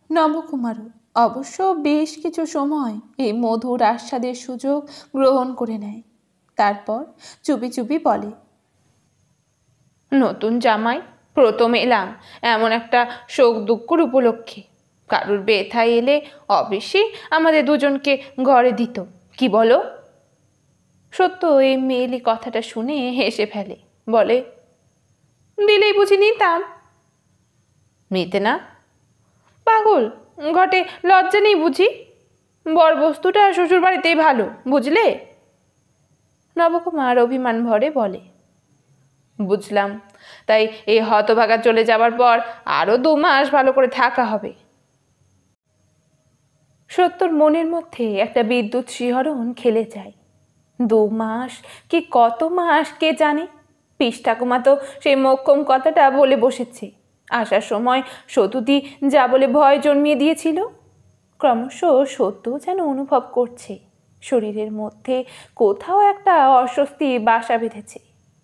নবকুমারও অবশ্য বেশ কিছু সময় এই মধুর আস্বাদের সুযোগ গ্রহণ করে নেয়। তারপর চুপি চুপি বলে, নতুন জামাই, প্রথম এলাম এমন একটা শোক দুঃখর উপলক্ষে, কারুর ব্যথায় এলে অবশ্যই আমাদের দুজনকে ঘরে দিত, কি বলো? সত্য এই মেয়েলি কথাটা শুনে হেসে ফেলে, বলে, দিলেই বুঝি নিতাম। নিতে না? পাগল, ঘটে লজ্জা নেই বুঝি? বর বস্তুটা শ্বশুর বাড়িতেই ভালো, বুঝলে? নবকুমার অভিমান ভরে বলে, বুঝলাম, তাই এই হতভাগা চলে যাবার পর আরও 2 মাস ভালো করে থাকা হবে। সত্যর মনের মধ্যে একটা বিদ্যুৎ শিহরণ খেলে যায়। 2 মাস কি কত মাস কে জানে। পিস ঠাকুমা তো সেই মোক্ষম কথাটা বলে বসেছে। আসার সময় সতুতি যা বলে ভয় জন্মিয়ে দিয়েছিল, ক্রমশ সত্য যেন অনুভব করছে শরীরের মধ্যে কোথাও একটা অস্বস্তি বাসা বেঁধেছে।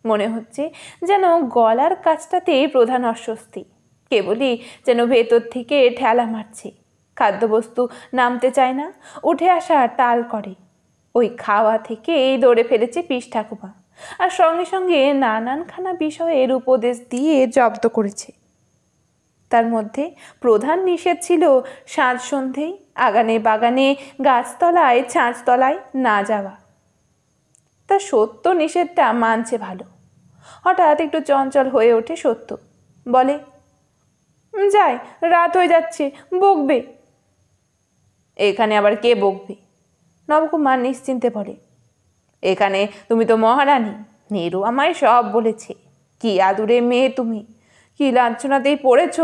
মনে হচ্ছে যেন গলার কাছটাতে প্রধান অস্বস্তি, কেবলই যেন ভেতর থেকে ঠেলা মারছে। খাদ্যবস্তু নামতে চায় না, উঠে আসা টাল করে। ওই খাওয়া থেকে দৌড়ে ফেলেছে পিস ঠাকুমা, আর সঙ্গে সঙ্গে নানানখানা বিষয়ের উপদেশ দিয়ে জব্দ করেছে। তার মধ্যে প্রধান নিষেধ ছিল সাঁঝ সন্ধেই আগানে বাগানে গাছতলায় ছাঁচতলায় না যাওয়া। তা সত্য নিষেধটা মানছে ভালো। হঠাৎ একটু চঞ্চল হয়ে ওঠে সত্য, বলে, যাই, রাত হয়ে যাচ্ছে, বকবে। এখানে আবার কে বকবে? নবকুমার নিশ্চিন্তে বলে, এখানে তুমি তো মহারানী, নীরু আমায় সব বলেছে। কি আদুরে মেয়ে তুমি, কি লাঞ্ছনাতেই পড়েছ।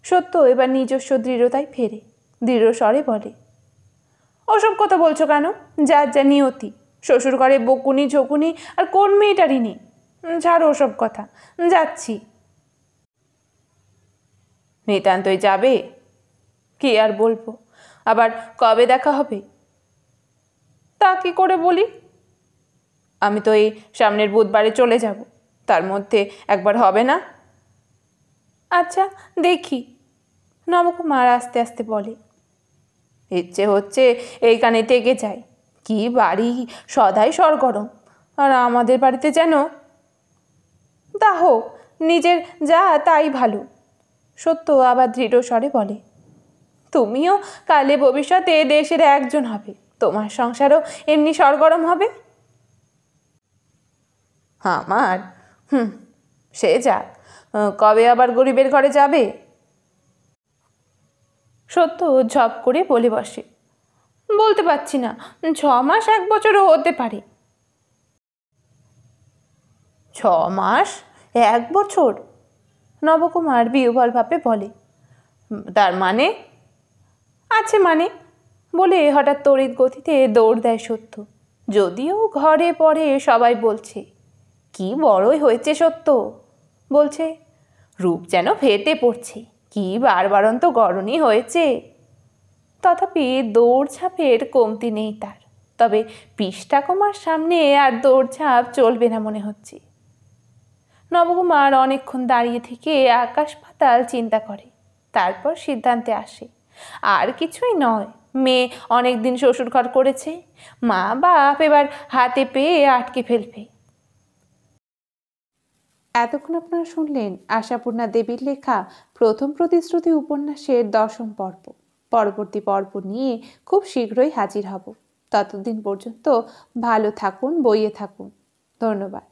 সত্য এবার নিজস্ব দৃঢ়তায় ফেরে, দৃঢ় স্বরে বলে, ওসব কথা বলছো কেন? যার যা নিয়তি, শ্বশুর ঘরে বকুনি ঝকুনি আর কোন মেয়েটারই নেই। ছাড়ো ওসব কথা, যাচ্ছি। নিতান্তই যাবে? কি আর বলবো, আবার কবে দেখা হবে? তা কি করে বলি? আমি তো এই সামনের বুধবারে চলে যাব, তার মধ্যে একবার হবে না? আচ্ছা দেখি। নবকুমার আস্তে আস্তে বলে, ইচ্ছে হচ্ছে এইখানে থেকে যাই। কি বাড়ি, সদাই সরগরম, আর আমাদের বাড়িতে যেন। তা হোক, নিজের যা তাই ভালো। সত্য আবার দৃঢ় স্বরে বলে, তুমিও কালে ভবিষ্যতে দেশের একজন হবে, তোমার সংসারও এমনি সরগরম হবে। আমার সে যাক, কবে আবার গরিবের ঘরে যাবে? সত্য ঝপ করে বলে বসে, বলতে পারছি না, 6 মাস 1 বছরও হতে পারে। 6 মাস 1 বছর? নবকুমার বিহ্বল ভাবে বলে। তার মানে? আছে মানে, বলে হঠাৎ তড়িৎ গতিতে দৌড় দেয় সত্য। যদিও ঘরে পড়ে সবাই বলছে, কি বড়ই হয়েছে সত্য, বলছে রূপ যেন ফেটে পড়ছে, কি বারবারন্ত গড়নি হয়েছে। তথাপি দৌড়ঝাঁপের কমতি নেই তার। তবে পিস ঠাকুমার সামনে আর দৌড়ঝাঁপ চলবে না মনে হচ্ছে। নবকুমার অনেকক্ষণ দাঁড়িয়ে থেকে আকাশ পাতাল চিন্তা করে, তারপর সিদ্ধান্তে আসে আর কিছুই নয়, মেয়ে অনেকদিন শ্বশুর ঘর করেছে, মা বাপ এবার হাতে পেয়ে আটকে ফেলবে। এতক্ষণ আপনারা শুনলেন আশাপূর্ণা দেবীর লেখা প্রথম প্রতিশ্রুতি উপন্যাসের 10ম পর্ব। পরবর্তী পর্ব নিয়ে খুব শীঘ্রই হাজির হব। ততদিন পর্যন্ত ভালো থাকুন, বইয়ে থাকুন। ধন্যবাদ।